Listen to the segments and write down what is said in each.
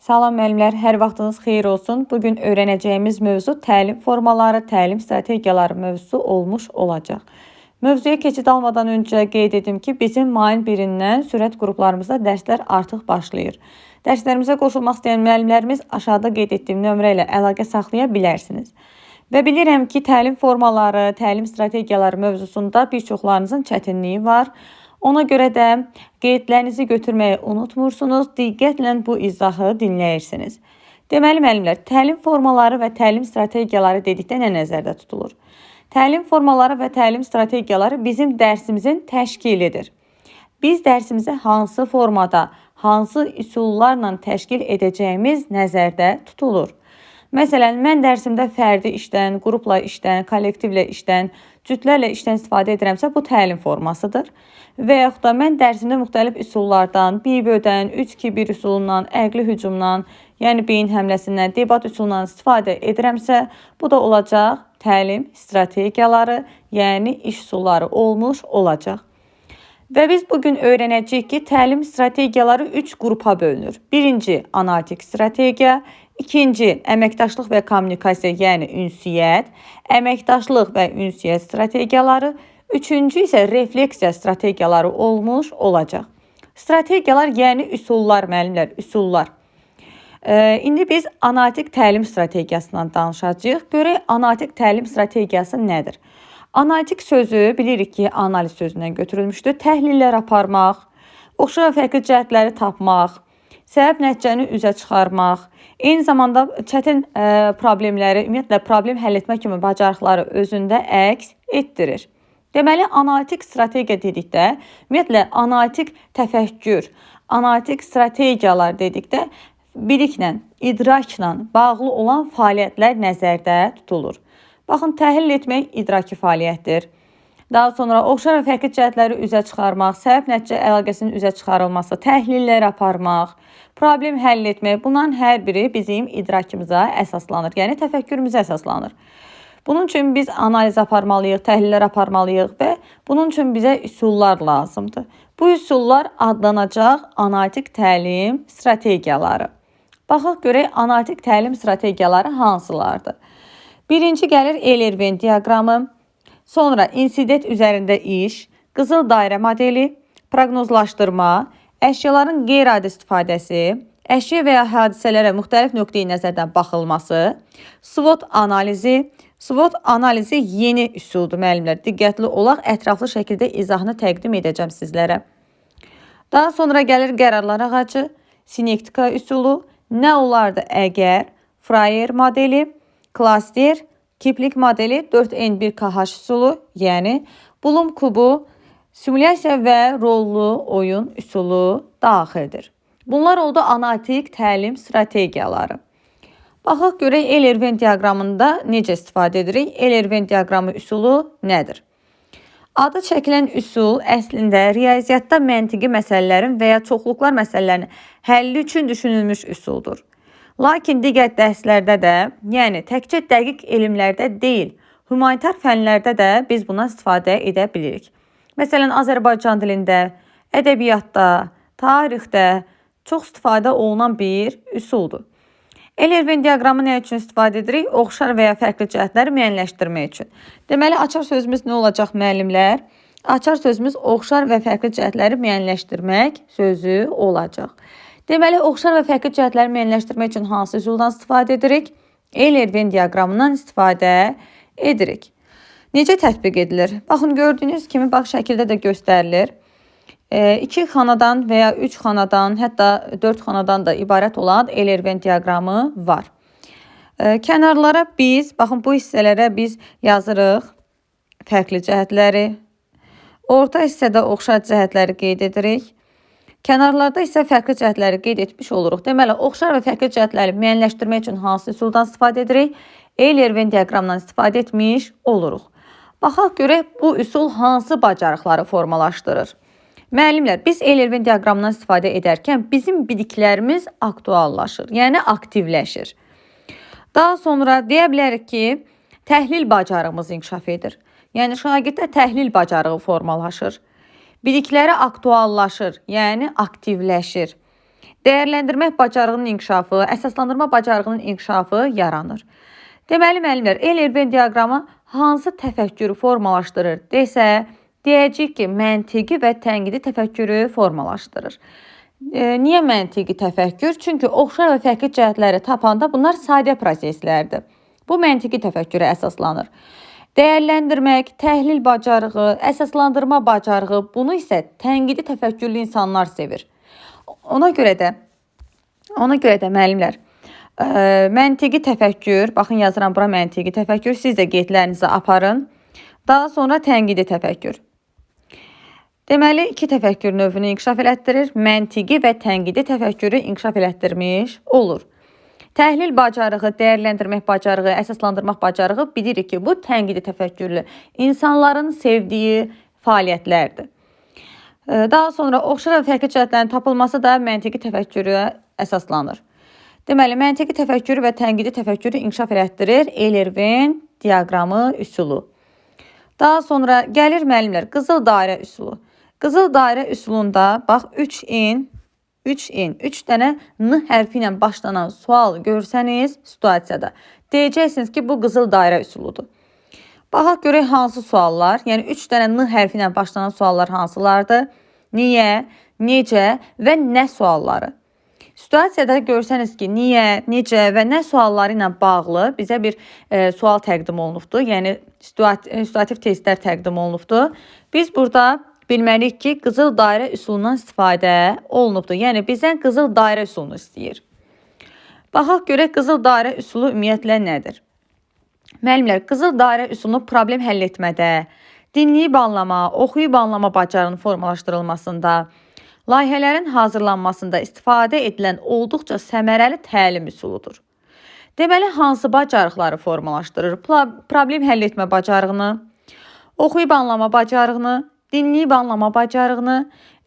Salam müəllimlər, hər vaxtınız xeyir olsun. Bugün öyrənəcəyimiz mövzu təlim formaları, təlim strategiyaları mövzusu olmuş olacaq. Mövzuya keçid almadan öncə qeyd edim ki, bizim mayın 1-dən sürət qruplarımızda dərslər artıq başlayır. Dərslərimizə qoşulmaq istəyən müəllimlərimiz aşağıda qeyd etdiyim nömrə ilə əlaqə saxlaya bilərsiniz. Və bilirəm ki, təlim formaları, təlim strategiyaları mövzusunda bir çoxlarınızın çətinliyi var. Ona görə də qeydlərinizi götürməyi unutmursunuz, diqqətlə bu izahı dinləyirsiniz. Deməli, müəllimlər, təlim formaları və təlim strategiyaları dedikdə nə nəzərdə tutulur? Təlim formaları və təlim strategiyaları bizim dərsimizin təşkilidir. Biz dərsimizi hansı formada, hansı üsullarla təşkil edəcəyimiz nəzərdə tutulur. Məsələn, mən dərsimdə fərdi işdən, qrupla işdən, kollektivlə işdən, cütlərlə işdən istifadə edirəmsə, bu təlim formasıdır. Və yaxud da mən dərsimdə müxtəlif üsullardan, 1-1, 3-2-1 üsulundan, əqli hücumdan, yəni beyin həmləsindən, debat üsulundan istifadə edirəmsə, bu da olacaq təlim strategiyaları, yəni iş üsulları olmuş olacaq. Və biz bugün öyrənəcəyik ki, təlim strategiyaları 3 qrupa bölünür. Birinci, analitik strategiya. İkinci, əməkdaşlıq və kommunikasiya, yəni ünsiyyət, əməkdaşlıq və ünsiyyət strategiyaları. Üçüncü isə refleksiya strategiyaları olmuş olacaq. Strategiyalar, yəni üsullar, müəllimlər, üsullar. İndi biz analitik təlim strategiyasından danışacağıq. Görək, analitik təlim strategiyası nədir? Analitik sözü bilirik ki, analiz sözündən götürülmüşdür. Təhlillər aparmaq, oxşar və fərqli cəhətləri tapmaq, səbəb nəticəni üzə çıxarmaq, eyni zamanda çətin problemləri, ümumiyyətlə problem həll etmə kimi bacarıqları özündə əks etdirir. Deməli, analitik strategiya dedikdə, ümumiyyətlə analitik təfəkkür, analitik strategiyalar dedikdə biliklə, idrakla bağlı olan fəaliyyətlər nəzərdə tutulur. Baxın, təhlil etmək idraki fəaliyyətdir. Daha sonra oxşar və fərqli cəhətləri üzə çıxarmaq, səbəb nəticə əlaqəsinin üzə çıxarılması, təhlillər aparmaq, problem həll etmək, bunların hər biri bizim idrakımıza əsaslanır, yəni təfəkkürümüzə əsaslanır. Bunun üçün biz analiz aparmalıyıq, təhlillər aparmalıyıq və bunun üçün bizə üsullar lazımdır. Bu üsullar adlanacaq analitik təlim strategiyaları. Baxaq görək, analitik təlim strategiyaları hansılardır? Birinci gəlir Eyler-Venn diaqramı, sonra insident üzərində iş, qızıl dairə modeli, proqnozlaşdırma, əşyaların qeyri-adi istifadəsi, əşya və ya hadisələrə müxtəlif nöqteyi nəzərdən baxılması, SWOT analizi. SWOT analizi yeni üsuldur, müəllimlər. Diqqətli olaq, ətraflı şəkildə izahını təqdim edəcəm sizlərə. Daha sonra gəlir qərarlar ağacı, sinektika üsulu, nə olardı əgər, Fryer modeli, klaster, Kipling modeli, 4N1KH üsulu, yəni Bloom kubu, simulyasiya və rollu oyun üsulu daxildir. Bunlar oldu analitik təlim strategiyaları. Baxaq görək, Eyler-Venn diaqramında necə istifadə edirik? Eyler-Venn diaqramı üsulu nədir? Adı çəkilən üsul əslində riyaziyyatda məntiqi məsələlərin və ya çoxluqlar məsələlərinin həlli üçün düşünülmüş üsuldur. Lakin digər dərslərdə də, yəni təkcə dəqiq elmlərdə deyil, humanitar fənlərdə də biz bundan istifadə edə bilirik. Məsələn, Azərbaycan dilində, ədəbiyyatda, tarixdə çox istifadə olunan bir üsuldur. Eyler-Venn diaqramı nə üçün istifadə edirik? Oxşar və ya fərqli cəhətləri müəyyənləşdirmək üçün. Deməli, açar sözümüz nə olacaq, müəllimlər? Açar sözümüz oxşar və fərqli cəhətləri müəyyənləşdirmək sözü olacaq. Deməli, oxşar və fərqli cəhətləri müəyyənləşdirmək üçün hansı üsuldan istifadə edirik? Eyler-Venn diaqramından istifadə edirik. Necə tətbiq edilir? Baxın, gördüyünüz kimi bax şəkildə də göstərilir. 2 xanadan və ya 3 xanadan, hətta 4 xanadan da ibarət olan Eyler-Venn diaqramı var. Kənarlara biz, baxın bu hissələrə biz yazırıq fərqli cəhətləri. Orta hissədə oxşar cəhətləri qeyd edirik. Kənarlarda isə fərqli cəhətləri qeyd etmiş oluruq. Deməli, oxşar və fərqli cəhətləri müəyyənləşdirmək üçün hansı üsuldan istifadə edirik? Eyler-Venn diaqramından istifadə etmiş oluruq. Baxaq görək, bu üsul hansı bacarıqları formalaşdırır? Müəllimlər, biz Eyler-Venn diaqramından istifadə edərkən bizim biliklərimiz aktuallaşır, yəni aktivləşir. Daha sonra deyə bilərik ki, təhlil bacarığımız inkişaf edir. Yəni şagirddə təhlil bacarığı formalaşır. Bilikləri aktuallaşır, yəni aktivləşir. Dəyərləndirmək bacarığının inkişafı, əsaslandırma bacarığının inkişafı yaranır. Deməli, müəllimlər, Eyler-Venn diaqramı hansı təfəkkürü formalaşdırır desə, deyəcəyik ki, məntiqi və tənqidi təfəkkürü formalaşdırır. Niyə məntiqi təfəkkür? Çünki oxşar və fərqli cəhətləri tapanda bunlar sadə proseslərdir. Bu məntiqi təfəkkürə əsaslanır. Dəyərləndirmək, təhlil bacarığı, əsaslandırma bacarığı, bunu isə tənqidi təfəkkürlü insanlar sevir. Ona görə də müəllimlər, məntiqi təfəkkür, baxın yazıram bura məntiqi təfəkkür, siz də qeydlərinizi aparın. Daha sonra tənqidi təfəkkür. Deməli, iki təfəkkür növünü inkişaf elətdirir, məntiqi və tənqidi təfəkkürü inkişaf elətdirmiş olur. Təhlil bacarığı, dəyərləndirmək bacarığı, əsaslandırmaq bacarığı bilirik ki, bu tənqidi təfəkkürlü insanların sevdiyi fəaliyyətlərdir. Daha sonra oxşar və fərqli cəhətlərin tapılması da məntiqi təfəkkürə əsaslanır. Deməli, məntiqi təfəkkürü və tənqidi təfəkkürü inkişaf elətdirir Eyler-Venn diaqramı üsulu. Daha sonra gəlir müəllimlər qızıl dairə üsulu. Qızıl dairə üsulunda bax 3 dənə N hərfi ilə başlanan sual görsəniz situasiyada deyəcəksiniz ki, bu qızıl dairə üsuludur. Baxaq görək hansı suallar, yəni 3 dənə N hərfi ilə başlanan suallar hansılardır? Niyə, necə və nə sualları? Situasiyada görsəniz ki, niyə, necə və nə sualları ilə bağlı bizə bir sual təqdim olunubdur. Yəni, situativ testlər təqdim olunubdur. Biz burada bilməliyik ki, qızıl dairə üsulundan istifadə olunubdur. Yəni, bizdən qızıl dairə üsulunu istəyir. Baxaq görək qızıl dairə üsulu ümumiyyətlə nədir? Müəllimlər, qızıl dairə üsulunu problem həll etmədə, dinləyib anlama, oxuyub anlama bacarığının formalaşdırılmasında, layihələrin hazırlanmasında istifadə edilən olduqca səmərəli təlim üsuludur. Deməli, hansı bacarıqları formalaşdırır? Problem həll etmə bacarığını, oxuyub anlama bacarığını, dinləyib anlama bacarığını,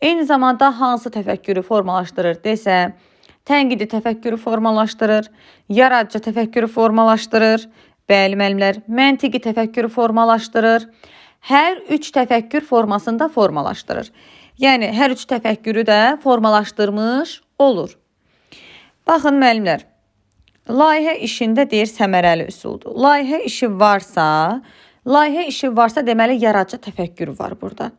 eyni zamanda hansı təfəkkürü formalaşdırır desə, tənqidi təfəkkürü formalaşdırır, yaradıcı təfəkkürü formalaşdırır, bəli müəllimlər, məntiqi təfəkkürü formalaşdırır, hər üç təfəkkür formasında formalaşdırır. Yəni, hər üç təfəkkürü də formalaşdırmış olur. Baxın müəllimlər, layihə işində deyir səmərəli üsuldur. Layihə işi varsa deməli yaradıcı təfəkkür var burada.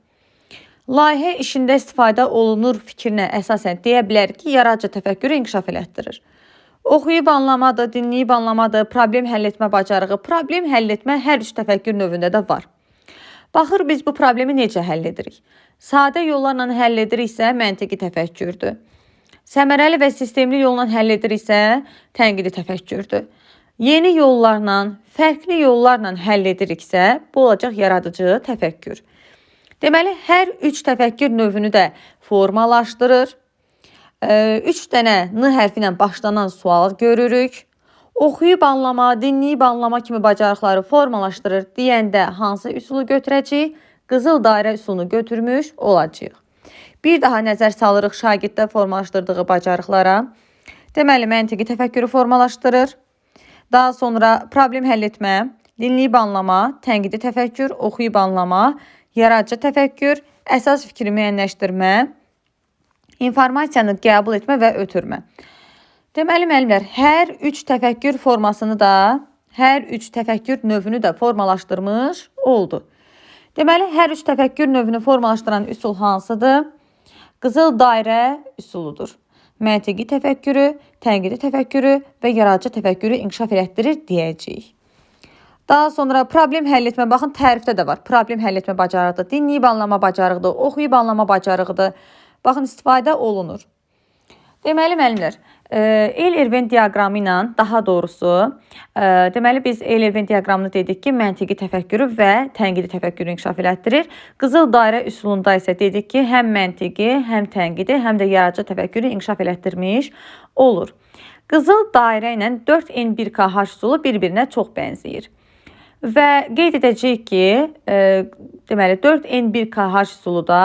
Layihə işində istifadə olunur fikrinə əsasən deyə bilər ki, yaradıcı təfəkkürü inkişaf elətdirir. Oxuyub anlamadır, dinləyib anlamadır, problem həll etmə bacarığı, problem həll etmə hər üç təfəkkür növündə də var. Baxır biz bu problemi necə həll edirik? Sadə yollarla həll ediriksə məntiqi təfəkkürdür. Səmərəli və sistemli yolla həll ediriksə tənqidi təfəkkürdür. Yeni yollarla, fərqli yollarla həll ediriksə bu olacaq yaradıcı təfəkkür. Deməli, hər üç təfəkkür növünü də formalaşdırır. 3 dənə N hərfi ilə başlanan sual görürük. Oxuyub anlama, dinləyib anlama kimi bacarıqları formalaşdırır deyəndə hansı üsulu götürəcəyik? Qızıl dairə üsulunu götürmüş olacağıq. Bir daha nəzər salırıq şagirddə formalaşdırdığı bacarıqlara. Deməli, məntiqi təfəkkürü formalaşdırır. Daha sonra problem həll etmə, dinləyib anlama, tənqidi təfəkkür, oxuyub anlama, yaradıcı təfəkkür, əsas fikri müəyyənləşdirmə, informasiyanı qəbul etmə və ötürmə. Deməli, müəllimlər, hər üç təfəkkür formasını da, hər üç təfəkkür növünü də formalaşdırmış oldu. Deməli, hər üç təfəkkür növünü formalaşdıran üsul hansıdır? Qızıl dairə üsuludur. Məntiqi təfəkkürü, tənqidi təfəkkürü və yaradıcı təfəkkürü inkişaf elətdirir deyəcəyik. Daha sonra problem həll etmə, baxın tərifdə də var. Problem həll etmə bacarığıdır, dinləyib anlama bacarığıdır, oxuyub anlama bacarığıdır. Baxın, istifadə olunur. Deməli, müəllimlər, Eyler-Venn diaqramı ilə, daha doğrusu, deməli biz Eyler-Venn diaqramını dedik ki, məntiqi təfəkkürü və tənqidi təfəkkürü inkişaf elətdirir. Qızıl dairə üsulunda isə dedik ki, həm məntiqi, həm tənqidi, həm də yaradıcı təfəkkürü inkişaf elətdirmiş olur. Qızıl dairə ilə 4N1KH üsulu bir-birinə çox bənzəyir. Və qeyd edəcəyik ki, deməli 4N1KH üsulu da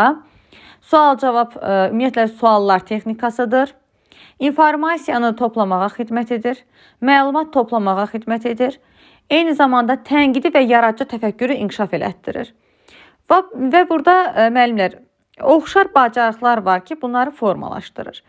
sual-cavab, ümumiyyətlə suallar texnikasıdır. İnformasiyanı toplamağa xidmət edir, məlumat toplamağa xidmət edir. Eyni zamanda tənqidi və yaradıcı təfəkkürü inkişaf elətdirir. Və burada müəllimlər, oxşar bacarıqlar var ki, bunları formalaşdırır.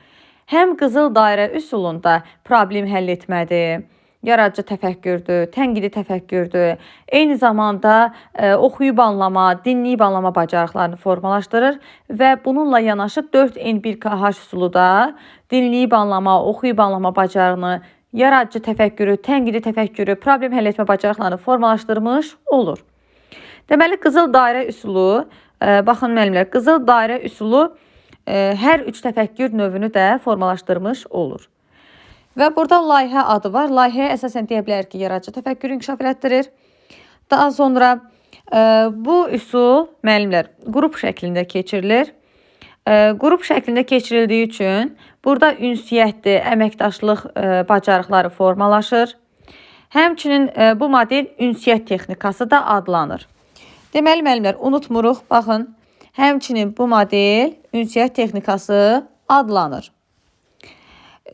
Həm qızıl dairə üsulunda problem həll etmədir, yaradıcı təfəkkürdür, tənqidi təfəkkürdür. Eyni zamanda oxuyub anlama, dinləyib anlama bacarıqlarını formalaşdırır və bununla yanaşı 4N1KH üsulu da dinləyib anlama, oxuyub anlama bacarığını, yaradıcı təfəkkürü, tənqidi təfəkkürü, problem həll etmə bacarıqlarını formalaşdırmış olur. Deməli, qızıl dairə üsulu, baxın müəllimlər, qızıl dairə üsulu hər üç təfəkkür növünü də formalaşdırmış olur. Və burada layihə adı var. Layihəyə əsasən deyə bilərik ki, yaradıcı təfəkkürü inkişaf elətdirir. Daha sonra bu üsul müəllimlər qrup şəklində keçirilir. Qrup şəklində keçirildiyi üçün burada ünsiyyətdir, əməkdaşlıq bacarıqları formalaşır. Həmçinin bu model ünsiyyət texnikası da adlanır. Deməli müəllimlər, unutmuruq, baxın, həmçinin bu model ünsiyyət texnikası adlanır.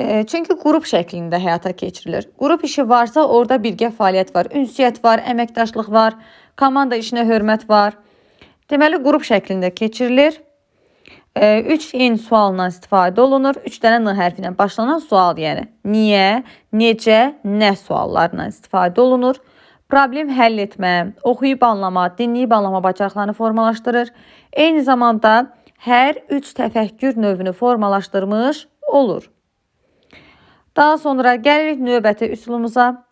Çünki qrup şəklində həyata keçirilir. Qrup işi varsa orada birgə fəaliyyət var, ünsiyyət var, əməkdaşlıq var, komanda işinə hörmət var. Deməli, qrup şəklində keçirilir. 3N sualından istifadə olunur. 3 dənə N hərfi ilə başlanan sual, yəni niyə, necə, nə suallarından istifadə olunur. Problem həll etmə, oxuyub anlama, dinləyib anlama bacarıqlarını formalaşdırır. Eyni zamanda hər 3 təfəkkür növünü formalaşdırmış olur. Daha sonra gəlirik növbəti üsulumuza.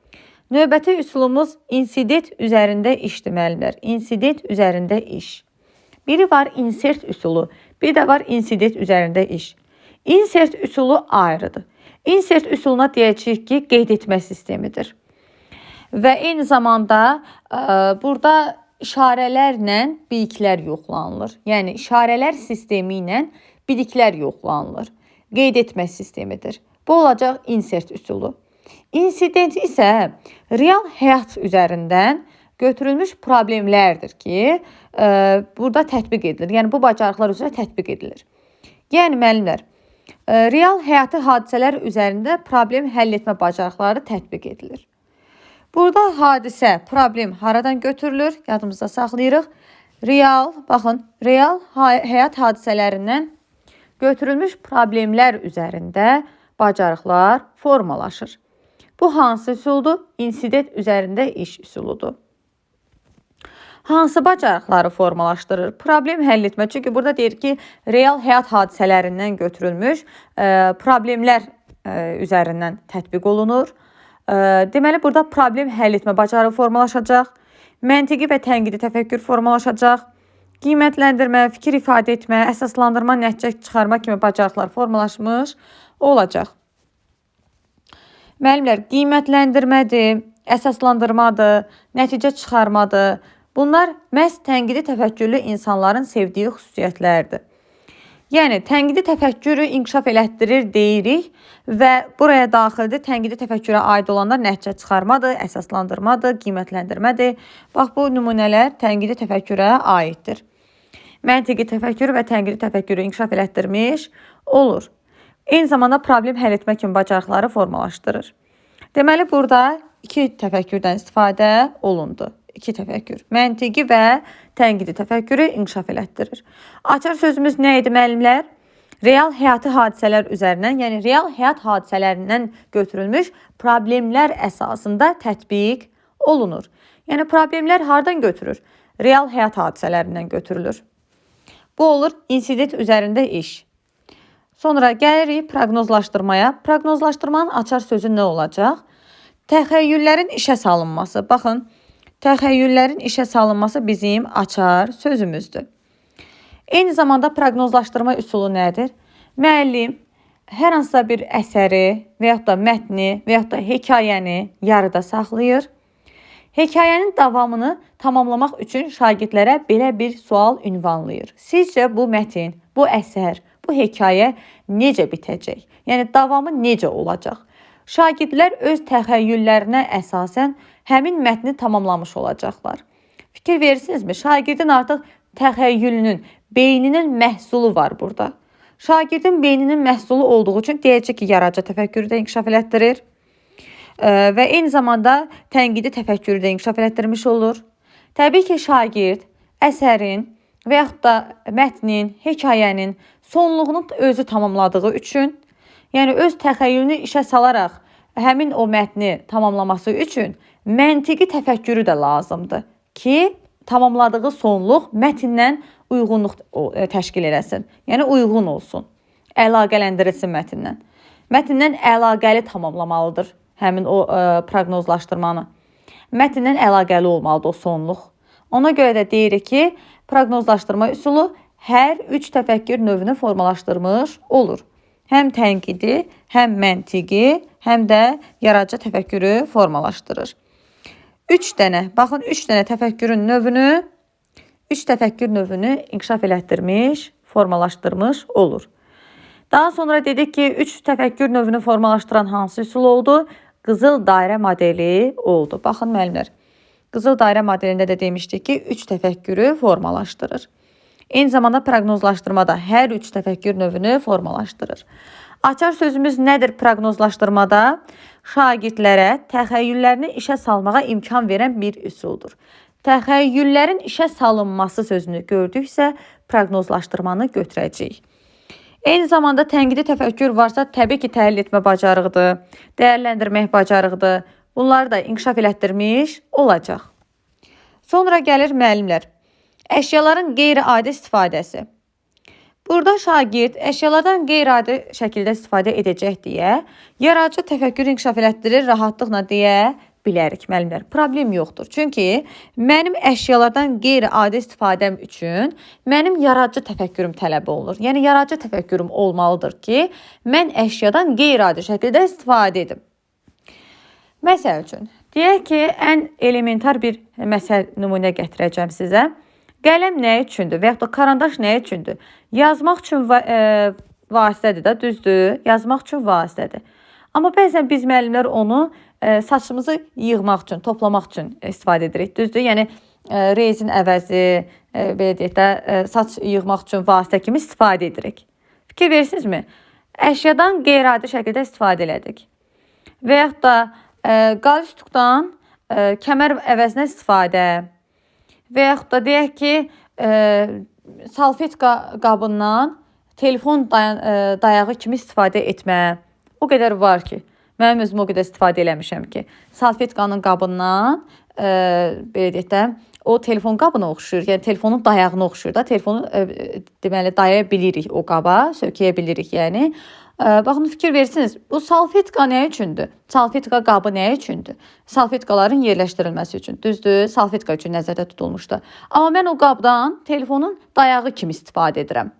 Növbəti üsulumuz insident üzərində işdir müəllimlər. Insident üzərində iş. Biri var insert üsulu, bir də var insident üzərində iş. Insert üsulu ayrıdır. Insert üsuluna deyəcəyik ki, qeyd etmə sistemidir. Və eyni zamanda burada işarələrlə biliklər yoxlanılır. Yəni işarələr sistemi ilə biliklər yoxlanılır. Qeyd etmə sistemidir. Bu olacaq insert üsulu. Insident isə real həyat üzərindən götürülmüş problemlərdir ki, burada tətbiq edilir. Yəni bu bacarıqlar üzrə tətbiq edilir. Yəni müəllimlər, real həyatı hadisələr üzərində problem həll etmə bacarıqları tətbiq edilir. Burada hadisə, problem haradan götürülür? Yadımızda saxlayırıq. Real, baxın, real həyat hadisələrindən götürülmüş problemlər üzərində bacarıqlar formalaşır. Bu hansı üsuldur? İnsident üzərində iş üsuludur. Hansı bacarıqları formalaşdırır? Problem həll etmə. Çünki burada deyir ki, real həyat hadisələrindən götürülmüş problemlər üzərindən tətbiq olunur. Deməli, burada problem həll etmə bacarığı formalaşacaq. Məntiqi və tənqidi təfəkkür formalaşacaq. Qiymətləndirmə, fikir ifadə etmə, əsaslandırma, nəticə çıxarma kimi bacarıqlar formalaşmış olacaq. Müəllimlər, qiymətləndirmədir, əsaslandırmadır, nəticə çıxarmadır. Bunlar məhz tənqidi təfəkkürlü insanların sevdiyi xüsusiyyətlərdir. Yəni, tənqidi təfəkkürü inkişaf elətdirir deyirik və buraya daxildir tənqidi təfəkkürə aid olanlar nəticə çıxarmadır, əsaslandırmadır, qiymətləndirmədir. Bax, bu nümunələr tənqidi təfəkkürə aiddir. Məntiqi təfəkkür və tənqidi təfəkkürü inkişaf elətdirmiş olur. Eyni zamanda problem həll etmə kimi bacarıqları formalaşdırır. Deməli, burada iki təfəkkürdən istifadə olundu. İki təfəkkür. Məntiqi və tənqidi təfəkkürü inkişaf elətdirir. Açar sözümüz nə idi müəllimlər? Real həyatı hadisələr üzərindən, yəni real həyat hadisələrindən götürülmüş problemlər əsasında tətbiq olunur. Yəni problemlər hardan götürür? Real həyat hadisələrindən götürülür. Bu olur insident üzərində iş. Sonra gəlirik proqnozlaşdırmaya. Proqnozlaşdırmanın açar sözü nə olacaq? Təxəyyüllərin işə salınması. Baxın, təxəyyüllərin işə salınması bizim açar sözümüzdür. Eyni zamanda proqnozlaşdırma üsulu nədir? Müəllim hər hansısa bir əsəri və yaxud da mətni və yaxud da hekayəni yarıda saxlayır. Hekayənin davamını tamamlamaq üçün şagirdlərə belə bir sual ünvanlayır. Sizcə bu mətin, bu əsər, bu hekayə necə bitəcək? Yəni, davamı necə olacaq? Şagirdlər öz təxəyyüllərinə əsasən həmin mətni tamamlamış olacaqlar. Fikir verirsinizmi? Şagirdin artıq təxəyyülünün, beyninin məhsulu var burada. Şagirdin beyninin məhsulu olduğu üçün deyəcək ki, yaradıcı təfəkkürü də inkişaf elətdirir. Və eyni zamanda tənqidi təfəkkürü də inkişaf elətdirmiş olur. Təbii ki, şagird əsərin və yaxud da mətnin, hekayənin sonluğunu özü tamamladığı üçün, Yəni öz təxəyyülünü işə salaraq həmin o mətni tamamlaması üçün məntiqi təfəkkürü də lazımdır ki, tamamladığı sonluq mətndən uyğunluq təşkil eləsin. Yəni uyğun olsun, əlaqələndirilsin mətndən. Mətndən əlaqəli tamamlamalıdır həmin o proqnozlaşdırmanı. Mətndən əlaqəli olmalıdır o sonluq. Ona görə də deyirik ki, proqnozlaşdırma üsulu hər 3 təfəkkür növünü formalaşdırmış olur. Həm tənqidi, həm məntiqi, həm də yaradıcı təfəkkürü formalaşdırır. 3 dənə təfəkkürün növünü, 3 təfəkkür növünü inkişaf elətdirmiş, formalaşdırmış olur. Daha sonra dedik ki, 3 təfəkkür növünü formalaşdıran hansı üsul oldu? Qızıl dairə modeli oldu. Baxın müəllimlər, qızıl dairə modelində də demişdik ki, 3 təfəkkürü formalaşdırır. Eyni zamanda proqnozlaşdırmada hər 3 təfəkkür növünü formalaşdırır. Açar sözümüz nədir proqnozlaşdırmada? Şagirdlərə təxəyyüllərini işə salmağa imkan verən bir üsuldur. Təxəyyüllərin işə salınması sözünü gördüksə, proqnozlaşdırmanı götürəcəyik. Eyni zamanda tənqidi təfəkkür varsa, təbii ki, təhlil etmə bacarıqdır, dəyərləndirmək bacarıqdır. Bunları da inkişaf elətdirmiş olacaq. Sonra gəlir müəllimlər. Əşyaların qeyri-adi istifadəsi. Burada şagird əşyalardan qeyri-adi şəkildə istifadə edəcək deyə, yaradıcı təfəkkür inkişaf elətdirir, rahatlıqla deyə bilərik müəllimlər. Problem yoxdur. Çünki mənim əşyalardan qeyri-adi istifadəm üçün mənim yaradıcı təfəkkürüm tələb olunur. Yəni, yaradıcı təfəkkürüm olmalıdır ki, mən əşyadan qeyri-adi şəkildə istifadə edim. Məsəl üçün, deyək ki, ən elementar bir nümunə gətirəcəm sizə. Qələm nə üçündür və yaxud da karandaş nə üçündür? Yazmaq üçün vasitədir də, düzdür? Yazmaq üçün vasitədir. Amma bəzən biz müəllimlər onu saçımızı yığmaq üçün, toplamaq üçün istifadə edirik, düzdür? Yəni, rezin əvəzi, belə deyək də, saç yığmaq üçün vasitə kimi istifadə edirik. Fikir verirsinizmi? Əşyadan qeyri-adi şəkildə istifadə elədik. Və yaxud da qalstukdan kəmər əvəzinə istifadə. Və yaxud da deyək ki, salfetka qabından telefon dayağı kimi istifadə etmə. O qədər var ki, mənim özüm o qədər istifadə eləmişəm ki, salfetkanın qabından, belə deyək də, o telefon qabına oxşuyur, yəni telefonun dayağına oxşuyur da, telefonu deməli dayaya bilirik o qaba, sökəyə bilirik yəni. Baxın, fikir verirsiniz, bu salfetka nə üçündür? Salfetka qabı nə üçündür? Salfetkaların yerləşdirilməsi üçün, düzdür? Salfetka üçün nəzərdə tutulmuşdur. Amma mən o qabdan telefonun dayağı kimi istifadə edirəm.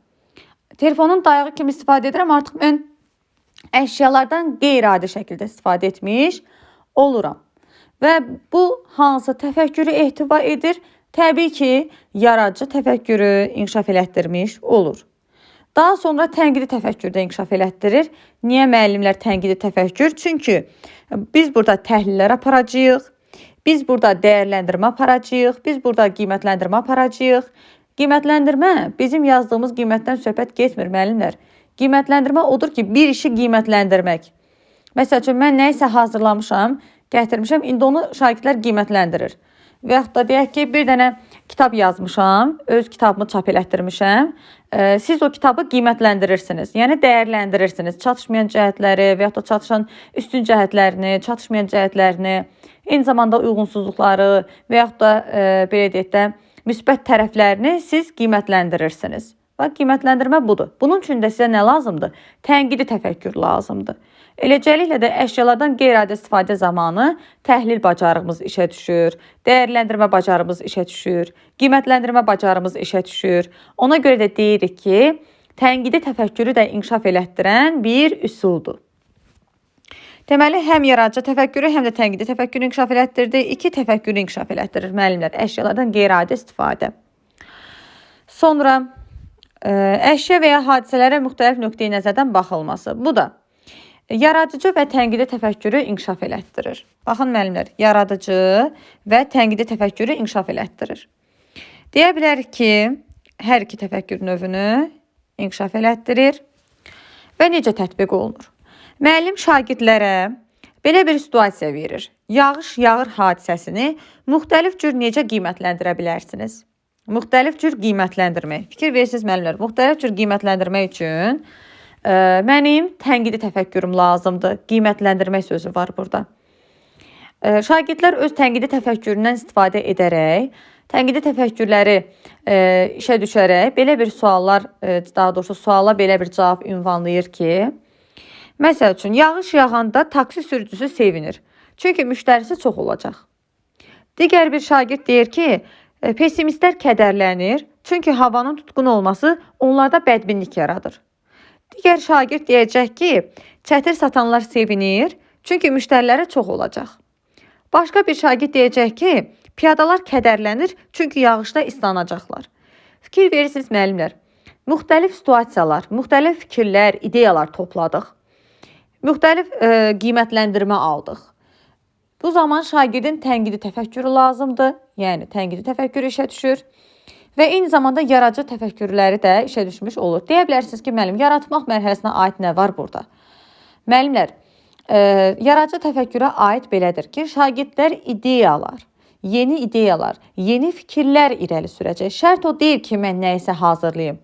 Telefonun dayağı kimi istifadə edirəm, artıq mən əşyalardan qeyri-adi şəkildə istifadə etmiş oluram. Və bu hansı təfəkkürü ehtiva edir? Təbii ki, yaradıcı təfəkkürü inkişaf elətdirmiş olur. Daha sonra tənqidi təfəkkürdə inkişaf elətdirir. Niyə müəllimlər tənqidi təfəkkür? Çünki biz burada təhlillər aparacağıq, biz burada dəyərləndirmə aparacağıq, biz burada qiymətləndirmə aparacağıq. Qiymətləndirmə bizim yazdığımız qiymətdən söhbət getmir müəllimlər. Qiymətləndirmə odur ki, bir işi qiymətləndirmək. Məsəl üçün, mən nə isə hazırlamışam, gətirmişəm, indi onu şagirdlər qiymətləndirir. Və yaxud da deyək ki, bir dənə kitab yazmışam, öz kitabımı çap elətdirmişəm. Siz o kitabı qiymətləndirirsiniz, yəni dəyərləndirirsiniz. Çatışmayan cəhətləri və yaxud da çatışan üstün cəhətlərini, çatışmayan cəhətlərini, eyni zamanda uyğunsuzluqları və yaxud da belə deyək də, müsbət tərəflərini siz qiymətləndirirsiniz. Bax, qiymətləndirmə budur. Bunun üçün də sizə nə lazımdır? Tənqidi təfəkkür lazımdır. Eləcəliklə də əşyalardan qeyri-adi istifadə zamanı təhlil bacarığımız işə düşür, dəyərləndirmə bacarığımız işə düşür, qiymətləndirmə bacarığımız işə düşür. Ona görə də deyirik ki, tənqidi təfəkkürü də inkişaf elətdirən bir üsuldur. Deməli, həm yaradıcı təfəkkürü, həm də tənqidi təfəkkürü inkişaf elətdirdi. 2 təfəkkürü inkişaf elətdirir müəllimlər, əşyalardan qeyri-adi istifadə. Sonra əşya və ya hadisələrə müxtəlif nöqteyi nəzərdən baxılması. Bu da yaradıcı və tənqidi təfəkkürü inkişaf elətdirir. Baxın müəllimlər, yaradıcı və tənqidi təfəkkürü inkişaf elətdirir. Deyə bilərik ki, hər 2 təfəkkür növünü inkişaf elətdirir və necə tətbiq olunur? Müəllim şagirdlərə belə bir situasiya verir. Yağış yağır hadisəsini müxtəlif cür necə qiymətləndirə bilərsiniz? Müxtəlif cür qiymətləndirmək. Fikir verirsiniz müəllimlər, müxtəlif cür qiymətləndirmək üçün Mənim tənqidi təfəkkürüm lazımdır. Qiymətləndirmək sözü var burada. Şagirdlər öz tənqidi təfəkküründən istifadə edərək, tənqidi təfəkkürləri işə düşərək belə bir suallar, daha doğrusu suala belə bir cavab ünvanlayır ki, məsəl üçün, yağış yağanda taksi sürücüsü sevinir. Çünki müştərisi çox olacaq. Digər bir şagird deyir ki, pessimistlər kədərlənir. Çünki havanın tutqun olması onlarda bədbinlik yaradır. Digər şagird deyəcək ki, çətir satanlar sevinir. Çünki müştəriləri çox olacaq. Başqa bir şagird deyəcək ki, piyadalar kədərlənir. Çünki yağışda islanacaqlar. Fikir verirsiniz müəllimlər. Müxtəlif situasiyalar, müxtəlif fikirlər, ideyalar topladıq. Müxtəlif qiymətləndirmə aldıq. Bu zaman şagirdin tənqidi təfəkkürü lazımdır. Yəni, tənqidi təfəkkürü işə düşür. Və eyni zamanda yaradıcı təfəkkürləri də işə düşmüş olur. Deyə bilərsiniz ki, müəllim, yaratmaq mərhələsinə aid nə var burada? Müəllimlər, yaradıcı təfəkkürə aid belədir ki, şagirdlər ideyalar, yeni fikirlər irəli sürəcək. Şərt o deyil ki, mən nəyisə hazırlayım.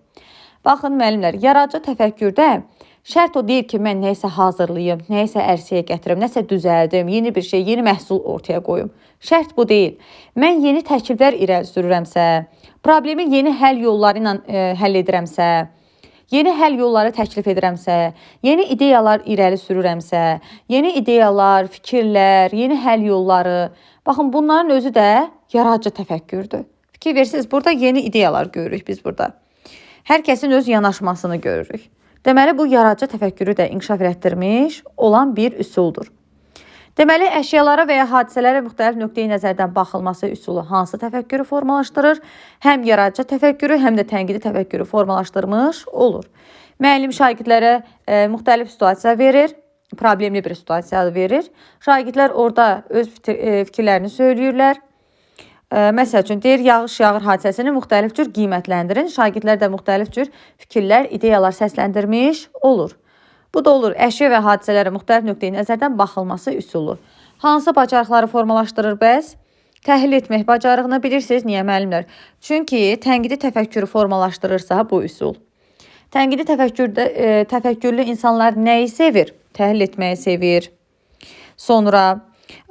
Baxın, müəllimlər, yaradıcı təfəkkürdə şərt o deyil ki, mən nəyisə hazırlayım, nəyisə ərsəyə gətirim, nəsə düzəldim, yeni bir şey, yeni məhsul ortaya qoyum. Şərt bu deyil. Mən yeni təkliflər irəli sürürəmsə, problemi yeni həll yolları ilə həll edirəmsə, yeni həll yolları təklif edirəmsə, yeni ideyalar irəli sürürəmsə, yeni ideyalar, fikirlər, yeni həll yolları, baxın, bunların özü də yaradıcı təfəkkürdür. Fikir verirsiniz, burada yeni ideyalar görürük biz burada. Hər kəsin öz yanaşmasını görürük. Deməli, bu yaradıcı təfəkkürü də inkişaf etdirmiş olan bir üsuldur. Deməli, əşyalara və ya hadisələrə müxtəlif nöqteyi nəzərdən baxılması üsulu hansı təfəkkürü formalaşdırır? Həm yaradıcı təfəkkürü, həm də tənqidi təfəkkürü formalaşdırmış olur. Müəllim şagirdlərə müxtəlif situasiya verir, problemli bir situasiya verir. Şagirdlər orada öz fikirlərini söyləyirlər. Məsəl üçün, deyir, yağış yağır hadisəsini müxtəlif cür qiymətləndirin. Şagirdlər də müxtəlif cür fikirlər, ideyalar səsləndirmiş olur. Bu da olur, əşya və hadisələrə müxtəlif nöqteyi nəzərdən baxılması üsulu. Hansı bacarıqları formalaşdırır bəs? Təhlil etmək bacarığını bilirsiniz, niyə müəllimlər? Çünki tənqidi təfəkkürü formalaşdırırsa bu üsul. Tənqidi təfəkkürlü insanlar nəyi sevir? Təhlil etməyi sevir. Sonra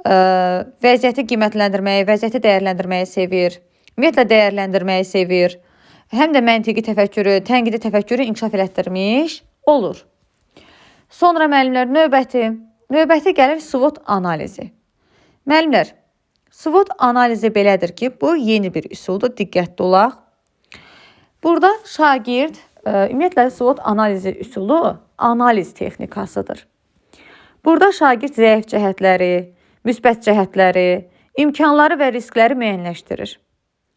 vəziyyəti qiymətləndirməyi, vəziyyəti dəyərləndirməyi sevir. Ümumiyyətlə dəyərləndirməyi sevir. Həm də məntiqi təfəkkürü, tənqidi təfəkkürü inkişaf etdirmiş olur. Sonra müəllimlər, növbəti gəlir SWOT analizi. Müəllimlər, SWOT analizi belədir ki, bu yeni bir üsuldur, diqqətli olaq. Burada şagird, ümumiyyətlə SWOT analizi üsulu analiz texnikasıdır. Burada şagird zəif cəhətləri, müsbət cəhətləri, imkanları və riskləri müəyyənləşdirir.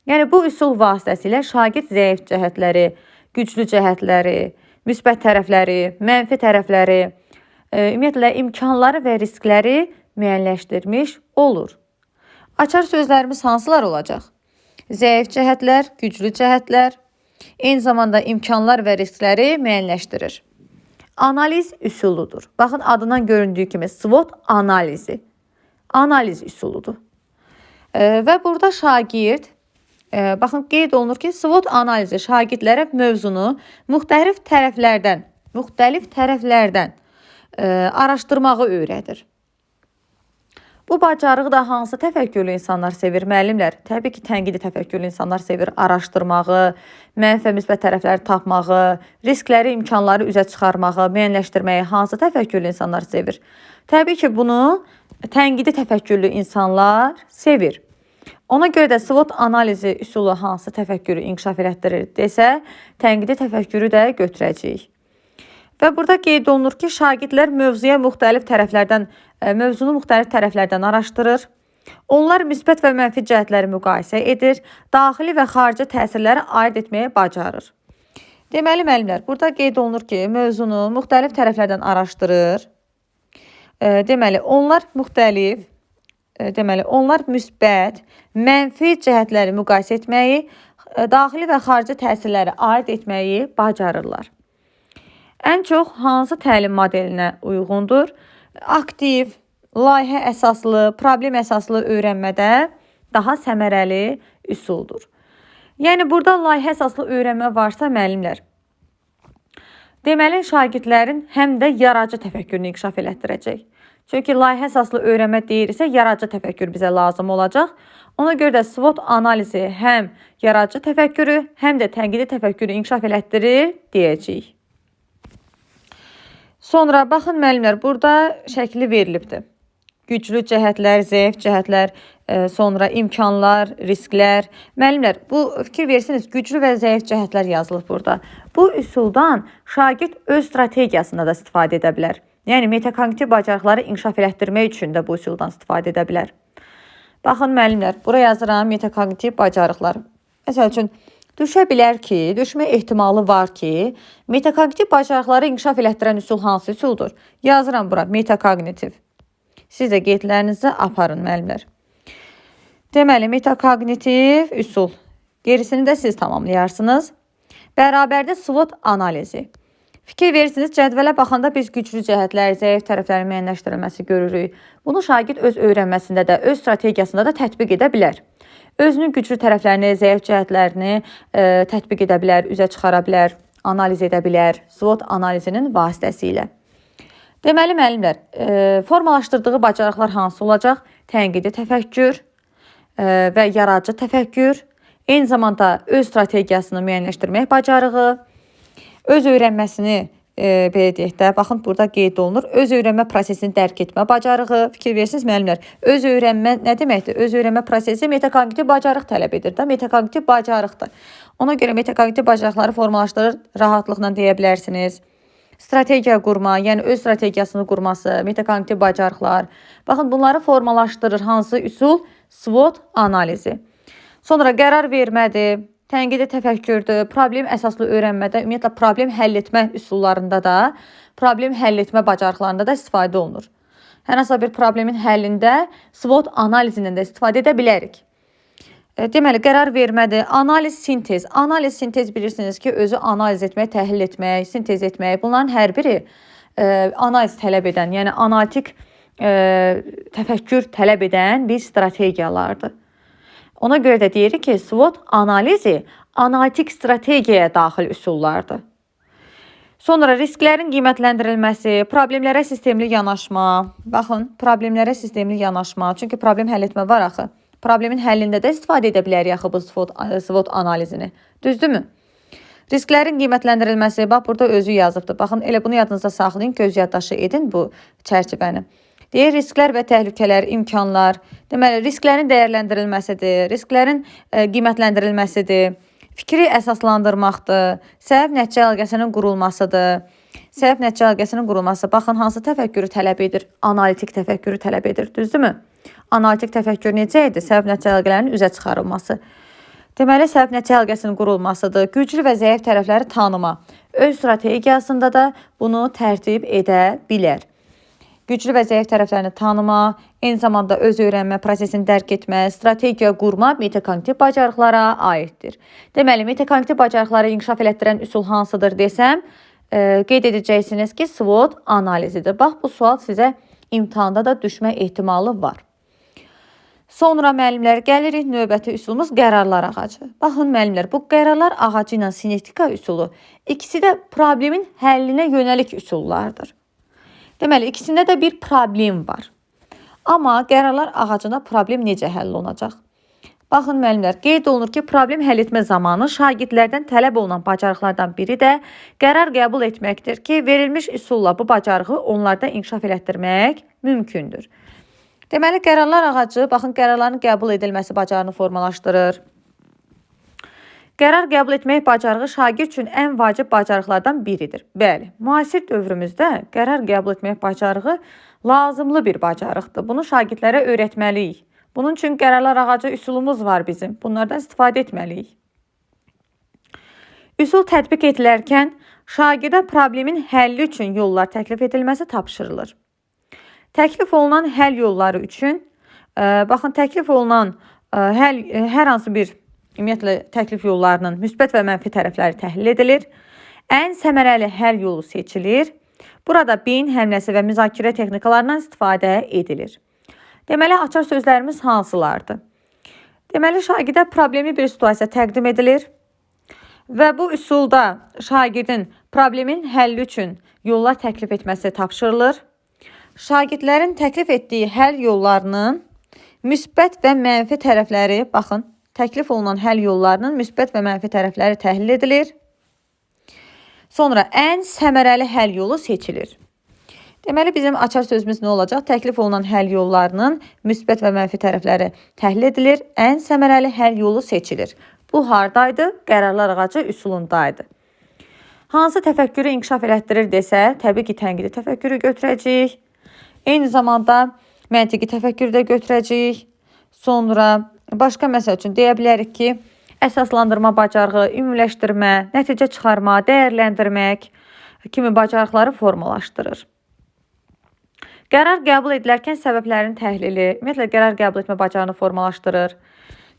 Yəni, bu üsul vasitəsilə şagird zəif cəhətləri, güclü cəhətləri, müsbət tərəfləri, mənfi tərəfləri, ümumiyyətlə imkanları və riskləri müəyyənləşdirmiş olur. Açar sözlərimiz hansılar olacaq? Zəif cəhətlər, güclü cəhətlər, eyni zamanda imkanlar və riskləri müəyyənləşdirir. Analiz üsuludur. Baxın, adından göründüyü kimi SWOT analizi. Analiz üsuludur. Və burada şagird, baxın, qeyd olunur ki, SWOT analizi şagirdlərə mövzunu müxtəlif tərəflərdən araşdırmağı öyrədir. Bu bacarığı da hansı təfəkkürlü insanlar sevir, müəllimlər? Təbii ki, tənqidi təfəkkürlü insanlar sevir araşdırmağı, mənfi və müsbət tərəfləri tapmağı, riskləri, imkanları üzə çıxarmağı, müəyyənləşdirməyi hansı təfəkkürlü insanlar sevir? Təbii ki, bunu tənqidi təfəkkürlü insanlar sevir. Ona görə də SWOT analizi üsulu hansı təfəkkürü inkişaf etdirir desə, tənqidi təfəkkürü də götürəcəyik. Və burada qeyd olunur ki, şagirdlər mövzunu müxtəlif tərəflərdən araşdırır. Onlar müsbət və mənfi cəhətləri müqayisə edir, daxili və xarici təsirləri ayırd etməyə bacarır. Deməli, müəllimlər, burada qeyd olunur ki, mövzunu müxtəlif tərəflərdən araşdırır. Deməli, onlar müsbət, mənfi cəhətləri müqayisə etməyi, daxili və xarici təsirləri ayırd etməyi bacarırlar. Ən çox hansı təlim modelinə uyğundur? Aktiv, layihə əsaslı, problem əsaslı öyrənmədə daha səmərəli üsuldur. Yəni, burada layihə əsaslı öyrənmə varsa müəllimlər, Deməli, şagirdlərin həm də yaradıcı təfəkkürünü inkişaf elətdirəcək. Çünki layihə əsaslı öyrənmə deyirsə, yaradıcı təfəkkür bizə lazım olacaq. Ona görə də SWOT analizi həm yaradıcı təfəkkürü, həm də tənqidi təfəkkürü inkişaf elətdirir deyəcəyik. Sonra baxın müəllimlər, burada şəkli verilibdir. Güclü cəhətlər, zəif cəhətlər, sonra imkanlar, risklər. Müəllimlər, bu fikir verirsiniz, güclü və zəif cəhətlər yazılıb burada. Bu üsuldan şagird öz strategiyasında da istifadə edə bilər. Yəni, metakognitiv bacarıqları inkişaf elətdirmək üçün də bu üsuldan istifadə edə bilər. Baxın müəllimlər, buraya yazıram metakognitiv bacarıqlar. Məsəl üçün, düşə bilər ki, düşmə ehtimalı var ki, metakognitiv bacarıqları inkişaf elətdirən üsul hansı üsuldur? Yazıram bura, metakognitiv. Siz də qeydlərinizi aparın müəllimlər. Deməli, metakognitiv üsul. Gerisini də siz tamamlayarsınız. Bərabərdə SWOT analizi. Fikir verirsiniz, cədvələ baxanda biz güclü cəhətlər, zəif tərəflərin müəyyənləşdirilməsi görürük. Bunu şagird öz öyrənməsində də, öz strategiyasında da tətbiq edə bilər. Özünün güclü tərəflərini, zəif cəhətlərini tətbiq edə bilər, üzə çıxara bilər, analiz edə bilər SWOT analizinin vasitəsilə. Deməli, müəllimlər, formalaşdırdığı bacarıqlar hansı olacaq? Tənqidi təfəkkür və yaradıcı təfəkkür, eyni zamanda öz strategiyasını müəyyənləşdirmək bacarığı, öz öyrənməsini, belə deyək də, baxın, burada qeyd olunur, öz öyrənmə prosesini dərk etmə bacarığı, fikir verirsiniz, müəllimlər, öz öyrənmə nə deməkdir? Öz öyrənmə prosesi metakognitiv bacarıq tələb edir də, metakognitiv bacarıqdır. Ona görə metakognitiv bacarıqları formalaşdırır, rahatlıqla deyə bilərsiniz. Strategiya qurma, yəni öz strategiyasını qurması, metakognitiv bacarıqlar. Baxın, bunları formalaşdırır hansı üsul? SWOT analizi. Sonra qərar vermədir, tənqidi təfəkkürdür, problem əsaslı öyrənmədə, ümumiyyətlə problem həll etmə üsullarında da, problem həll etmə bacarıqlarında da istifadə olunur. Hər hansı bir problemin həllində SWOT analizindən də istifadə edə bilərik. Deməli, qərar vermədir, analiz, sintez. Analiz, sintez bilirsiniz ki, özü analiz etmək, təhlil etmək, sintez etmək. Bunların hər biri analiz tələb edən, yəni analitik təfəkkür tələb edən bir strategiyalardır. Ona görə də deyirik ki, SWOT analizi analitik strategiyaya daxil üsullardır. Sonra risklərin qiymətləndirilməsi, problemlərə sistemli yanaşma. Baxın, problemlərə sistemli yanaşma. Çünki problem həll etmə var axı. Problemin həllində də istifadə edə bilərik axı bu SWOT analizini. Düzdürmü? Risklərin qiymətləndirilməsi, bax burada özü yazıbdır. Baxın, elə bunu yadınızda saxlayın, göz yaddaşı edin bu çərçivəni. Deyir, risklər və təhlükələr, imkanlar. Deməli, risklərin dəyərləndirilməsidir, risklərin qiymətləndirilməsidir, fikri əsaslandırmaqdır, səbəb-nəticə əlaqəsinin qurulmasıdır. Səbəb-nəticə əlaqəsinin qurulması, baxın, hansı təfəkkürü tələb edir? Analitik təfəkkürü tələb edir, düzdürmü? Analitik təfəkkür necə idi? Səbəb-nəticə əlaqələrinin üzə çıxarılması. Deməli, səbəb-nəticə əlaqəsinin qurulmasıdır. Güclü və zəif tərəfləri tanıma. Öz strategiyasında da bunu tərtib edə bilər. Güclü və zəif tərəflərini tanıma, eyni zamanda öz öyrənmə prosesini dərk etmə, strategiya qurma metakognitiv bacarıqlara aiddir. Deməli, metakognitiv bacarıqları inkişaf elətdirən üsul hansıdır desəm, qeyd edəcəksiniz ki, SWOT analizidir. Bax, bu sual sizə imtahanda da düşmə ehtimalı var. Sonra müəllimlər, gəlirik növbəti üsulumuz qərarlar ağacı. Baxın müəllimlər, bu qərarlar ağacı ilə sinektika üsulu ikisi də problemin həllinə yönəlik üsullardır. Deməli, ikisində də bir problem var. Amma qərarlar ağacında problem necə həll olunacaq? Baxın müəllimlər, qeyd olunur ki, problem həll etmə zamanı şagirdlərdən tələb olunan bacarıqlardan biri də qərar qəbul etməkdir ki, verilmiş üsulla bu bacarığı onlarda inkişaf elətdirmək mümkündür. Deməli, qərarlar ağacı, baxın, qərarların qəbul edilməsi bacarığını formalaşdırır. Qərar qəbul etmək bacarığı şagird üçün ən vacib bacarıqlardan biridir. Bəli, müasir dövrümüzdə qərar qəbul etmək bacarığı lazımlı bir bacarıqdır. Bunu şagirdlərə öyrətməliyik. Bunun üçün qərarlar ağacı üsulumuz var bizim. Bunlardan istifadə etməliyik. Üsul tətbiq edilərkən şagirdə problemin həlli üçün yollar təklif edilməsi tapşırılır. Təklif olunan həll yolları üçün, baxın, təklif olunan hər hansı bir ümumiyyətlə təklif yollarının müsbət və mənfi tərəfləri təhlil edilir. Ən səmərəli həll yolu seçilir. Burada beyin həmləsi və müzakirə texnikalarından istifadə edilir. Deməli, açar sözlərimiz hansılardır? Deməli, şagirdə problemli bir situasiya təqdim edilir. Və bu üsulda şagirdin problemin həlli üçün yollar təklif etməsi tapşırılır. Şagirdlərin təklif etdiyi həll yollarının müsbət və mənfi tərəfləri, baxın, təklif olunan həll yollarının müsbət və mənfi tərəfləri təhlil edilir. Sonra ən səmərəli həll yolu seçilir. Deməli, bizim açar sözümüz nə olacaq? Təklif olunan həll yollarının müsbət və mənfi tərəfləri təhlil edilir. Ən səmərəli həll yolu seçilir. Bu hardaydı? Qərarlar ağacı üsulundaydı. Hansı təfəkkürü inkişaf elətdirir desə, təbii ki, tənqidi təfəkkürü götürəcəyik. Eyni zamanda məntiqi təfəkkürü də götürəcəyik. Sonra başqa məsəl üçün deyə bilərik ki, əsaslandırma bacarığı, ümumiləşdirmə, nəticə çıxarma, dəyərləndirmək kimi bacarıqları formalaşdırır. Qərar qəbul edilərkən səbəblərin təhlili, ümumiyyətlə qərar qəbul etmə bacarığını formalaşdırır.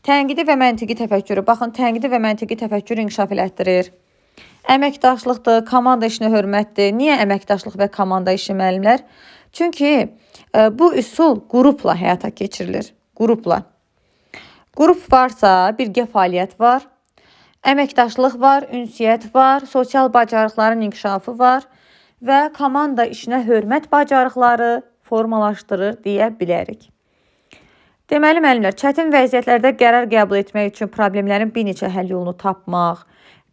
Tənqidi və məntiqi təfəkkürü, baxın, tənqidi və məntiqi təfəkkürü inkişaf elətdirir. Əməkdaşlıqdır, komanda işinə hörmətdir. Niyə əməkdaşlıq və komanda işi müəllimlər? Çünki bu üsul qrupla həyata keçirilir. Qrupla. Qrup varsa, birgə fəaliyyət var, əməkdaşlıq var, ünsiyyət var, sosial bacarıqların inkişafı var və komanda işinə hörmət bacarıqları formalaşdırır deyə bilərik. Deməli, müəllimlər, çətin vəziyyətlərdə qərar qəbul etmək üçün problemlərin bir neçə həll yolunu tapmaq,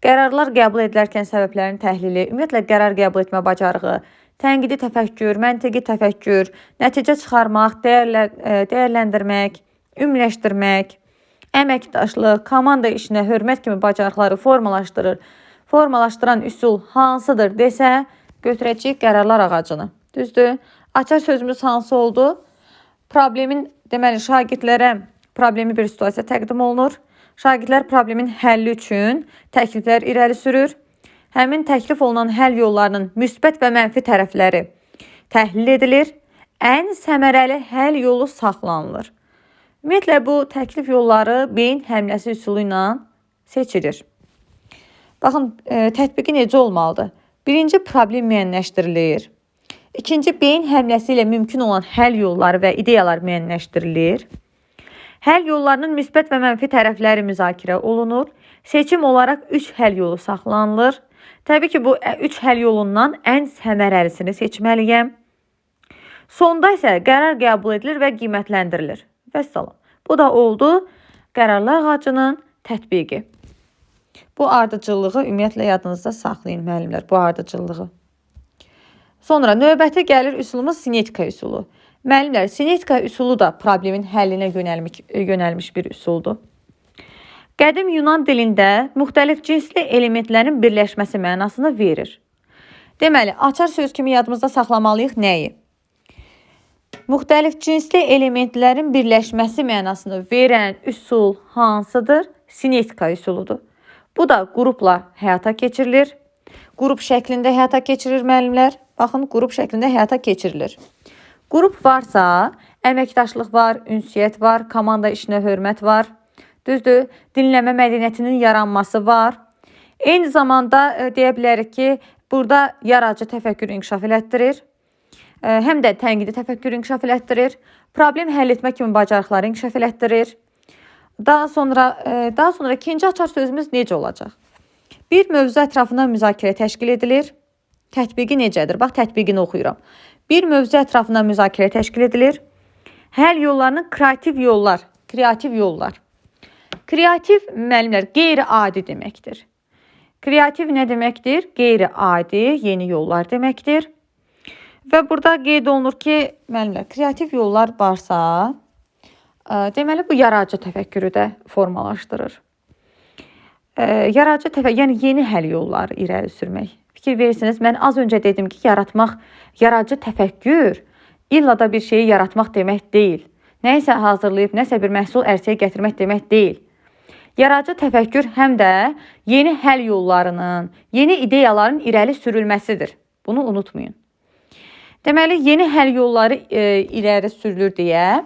qərarlar qəbul edilərkən səbəblərin təhlili, ümumiyyətlə qərar qəbul etmə bacarığı, tənqidi təfəkkür, məntiqi təfəkkür, nəticə çıxarmaq, dəyərləndirmək, ümumiləşdirmək, əməkdaşlıq, komanda işinə hörmət kimi bacarıqları formalaşdırır. Formalaşdıran üsul hansıdır desə, götürəcəyik qərarlar ağacını. Düzdür? Açar sözümüz hansı oldu? Problemin, deməli, şagirdlərə problemi bir situasiya təqdim olunur. Şagirdlər problemin həlli üçün təkliflər irəli sürür. Həmin təklif olunan həll yollarının müsbət və mənfi tərəfləri təhlil edilir. Ən səmərəli həll yolu saxlanılır. Ümumiyyətlə, bu təklif yolları beyin həmləsi üsulu ilə seçilir. Baxın, tətbiqi necə olmalıdır? Birinci, problem müəyyənləşdirilir. İkinci, beyin həmləsi ilə mümkün olan həll yolları və ideyalar müəyyənləşdirilir. Həll yollarının müsbət və mənfi tərəfləri müzakirə olunur. Seçim olaraq 3 həll yolu saxlanılır. Təbii ki, bu 3 həll yolundan ən səmərəlisini seçməliyəm. Sonda isə qərar qəbul edilir və qiymətləndirilir. Vəssalam. Bu da oldu qərarlar ağacının tətbiqi. Bu ardıcıllığı ümumiyyətlə yadınızda saxlayın, müəllimlər, bu ardıcıllığı. Sonra növbəti gəlir üsulumuz sinetika üsulu. Müəllimlər, sinetika üsulu da problemin həllinə yönəlmiş bir üsuldur. Qədim Yunan dilində müxtəlif cinsli elementlərin birləşməsi mənasını verir. Deməli, açar söz kimi yadımızda saxlamalıyıq nəyi? Müxtəlif cinsli elementlərin birləşməsi mənasını verən üsul hansıdır? Sinetika üsuludur. Bu da qrupla həyata keçirilir. Qrup şəklində həyata keçirilir, müəllimlər. Baxın, qrup şəklində həyata keçirilir. Qrup varsa, əməkdaşlıq var, ünsiyyət var, komanda işinə hörmət var. Düzdür, dinləmə mədəniyyətinin yaranması var. Eyni zamanda deyə bilərik ki, burada yaradıcı təfəkkür inkişaf elətdirir. Həm də tənqidi təfəkkür inkişaf elətdirir. Problem həll etmə kimi bacarıqları inkişaf elətdirir. Daha sonra ikinci açar sözümüz necə olacaq? Bir mövzu ətrafında müzakirə təşkil edilir. Tətbiqi necədir? Bax, tətbiqini oxuyuram. Bir mövzu ətrafında müzakirə təşkil edilir. Həll yollarının kreativ yollar. Kreativ, müəllimlər, qeyri-adi deməkdir. Kreativ nə deməkdir? Qeyri-adi, yeni yollar deməkdir. Və burada qeyd olunur ki, müəllimlər, kreativ yollar varsa, deməli, bu yaradıcı təfəkkürü də formalaşdırır. Yaradıcı təfəkkür, yəni yeni həll yolları irəli sürmək. Fikir verirsiniz, mən az öncə dedim ki, yaradıcı təfəkkür illa da bir şeyi yaratmaq demək deyil. Nəyisə hazırlayıb, nəsə bir məhsul ərsəyə gətirmək demək deyil. Yaradıcı təfəkkür həm də yeni həll yollarının, yeni ideyaların irəli sürülməsidir. Bunu unutmayın. Deməli, yeni həll yolları irəli sürülür deyə,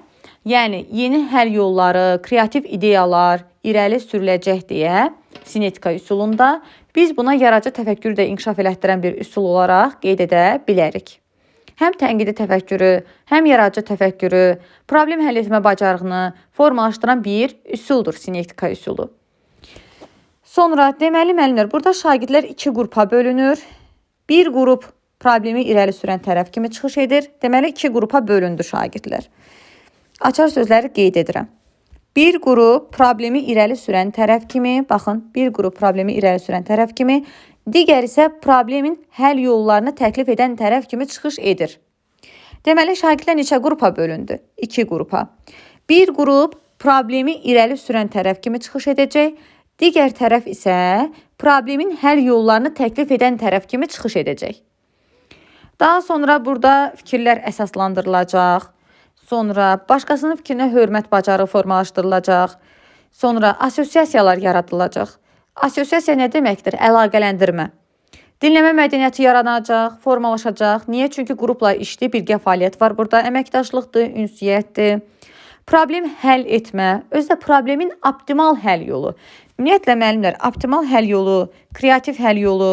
yəni yeni həll yolları, kreativ ideyalar irəli sürüləcək deyə sinetika üsulunda biz buna yaradıcı təfəkkürü də inkişaf elətdirən bir üsul olaraq qeyd edə bilərik. Həm tənqidi təfəkkürü, həm yaradıcı təfəkkürü, problem həll etmə bacarığını formalaşdıran bir üsuldur sinetika üsulu. Sonra deməli müəllimlər, burada şagirdlər iki qrupa bölünür. Bir qrup problemi irəli sürən tərəf kimi çıxış edir. Deməli iki qrupa bölündü şagirdlər. Açar sözləri qeyd edirəm. Bir qrup problemi irəli sürən tərəf kimi, baxın, bir qrup problemi irəli sürən tərəf kimi, digər isə problemin həll yollarını təklif edən tərəf kimi çıxış edir. Deməli şagirdlər neçə qrupa bölündü? İki qrupa. Bir qrup problemi irəli sürən tərəf kimi çıxış edəcək. Digər tərəf isə problemin həll yollarını təklif edən tərəf kimi çıxış edəcək. Daha sonra burada fikirlər əsaslandırılacaq. Sonra başqasının fikrinə hörmət bacarığı formalaşdırılacaq. Sonra assosiasiyalar yaradılacaq. Assosiasiya nə deməkdir? Əlaqələndirmə. Dinləmə mədəniyyəti yaranacaq, formalaşacaq. Niyə? Çünki qrupla işli, birgə fəaliyyət var burada. Əməkdaşlıqdır, ünsiyyətdir. Problem həll etmə, özü də problemin optimal həll yolu. Ümumiyyətlə müəllimlər, optimal həll yolu, kreativ həll yolu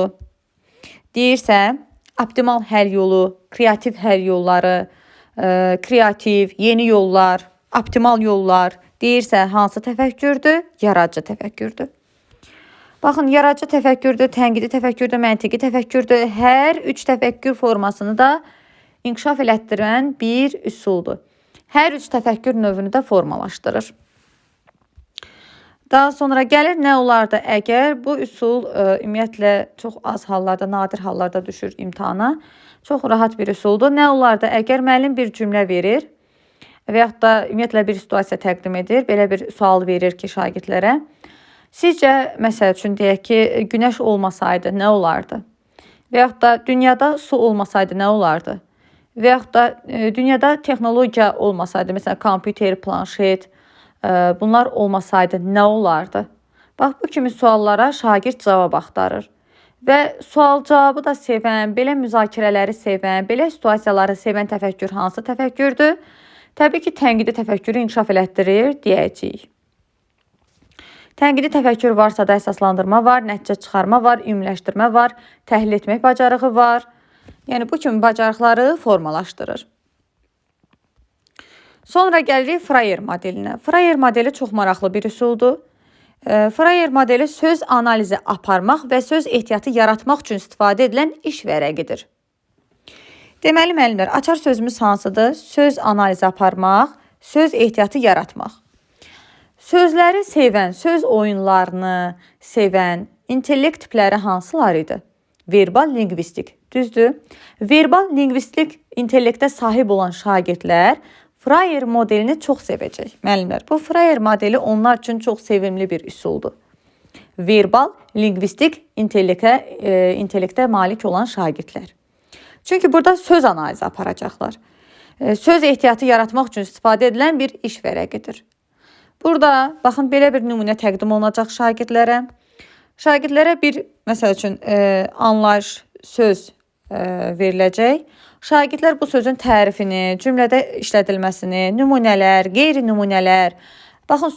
deyirsə, optimal həll yolu, kreativ həll yolları, kreativ, yeni yollar, optimal yollar deyirsə hansı təfəkkürdür? Yaradıcı təfəkkürdür. Baxın, yaradıcı təfəkkürdür, tənqidi təfəkkürdür, məntiqi təfəkkürdür. Hər üç təfəkkür formasını da inkişaf elətdirən bir üsuldur. Hər üç təfəkkür növünü də formalaşdırır. Daha sonra gəlir nə olardı əgər bu üsul ümumiyyətlə çox az hallarda, nadir hallarda düşür imtahana. Çox rahat bir üsuldur. Nə olardı əgər müəllim bir cümlə verir və yaxud da ümumiyyətlə bir situasiya təqdim edir, belə bir sual verir ki şagirdlərə. Sizcə, məsəl üçün deyək ki, günəş olmasaydı nə olardı? Və yaxud da dünyada su olmasaydı nə olardı? Və yaxud da dünyada texnologiya olmasaydı, məsələn, kompüter, planşet, bunlar olmasaydı nə olardı? Bax, bu kimi suallara şagird cavab axtarır. Və sual cavabı da sevən, belə müzakirələri sevən, belə situasiyaları sevən təfəkkür hansı təfəkkürdür? Təbii ki, tənqidi təfəkkürü inkişaf elətdirir deyəcəyik. Tənqidi təfəkkür varsa da əsaslandırma var, nəticə çıxarma var, ümumiləşdirmə var, təhlil etmək bacarığı var. Yəni, bu kimi bacarıqları formalaşdırır. Sonra gəlirik Frayer modelinə. Frayer modeli çox maraqlı bir üsuldur. Frayer modeli söz analizi aparmaq və söz ehtiyatı yaratmaq üçün istifadə edilən iş vərəqidir. Deməli, müəllimlər, açar sözümüz hansıdır? Söz analizi aparmaq, söz ehtiyatı yaratmaq. Sözləri sevən, söz oyunlarını sevən intellekt tipləri hansılar idi? Verbal lingvistik, düzdür? Verbal lingvistik intellektə sahib olan şagirdlər Frayer modelini çox sevəcək. Müəllimlər, bu Frayer modeli onlar üçün çox sevimli bir üsuldur. Verbal lingvistik intellektə malik olan şagirdlər. Çünki burada söz analizi aparacaqlar. Söz ehtiyatı yaratmaq üçün istifadə edilən bir iş vərəqidir. Burada, baxın, belə bir nümunə təqdim olunacaq şagirdlərə. Şagirdlərə bir, məsəl üçün, anlayış, söz veriləcək. Şagirdlər bu sözün tərifini, cümlədə işlədilməsini, nümunələr, qeyri-nümunələr, baxın,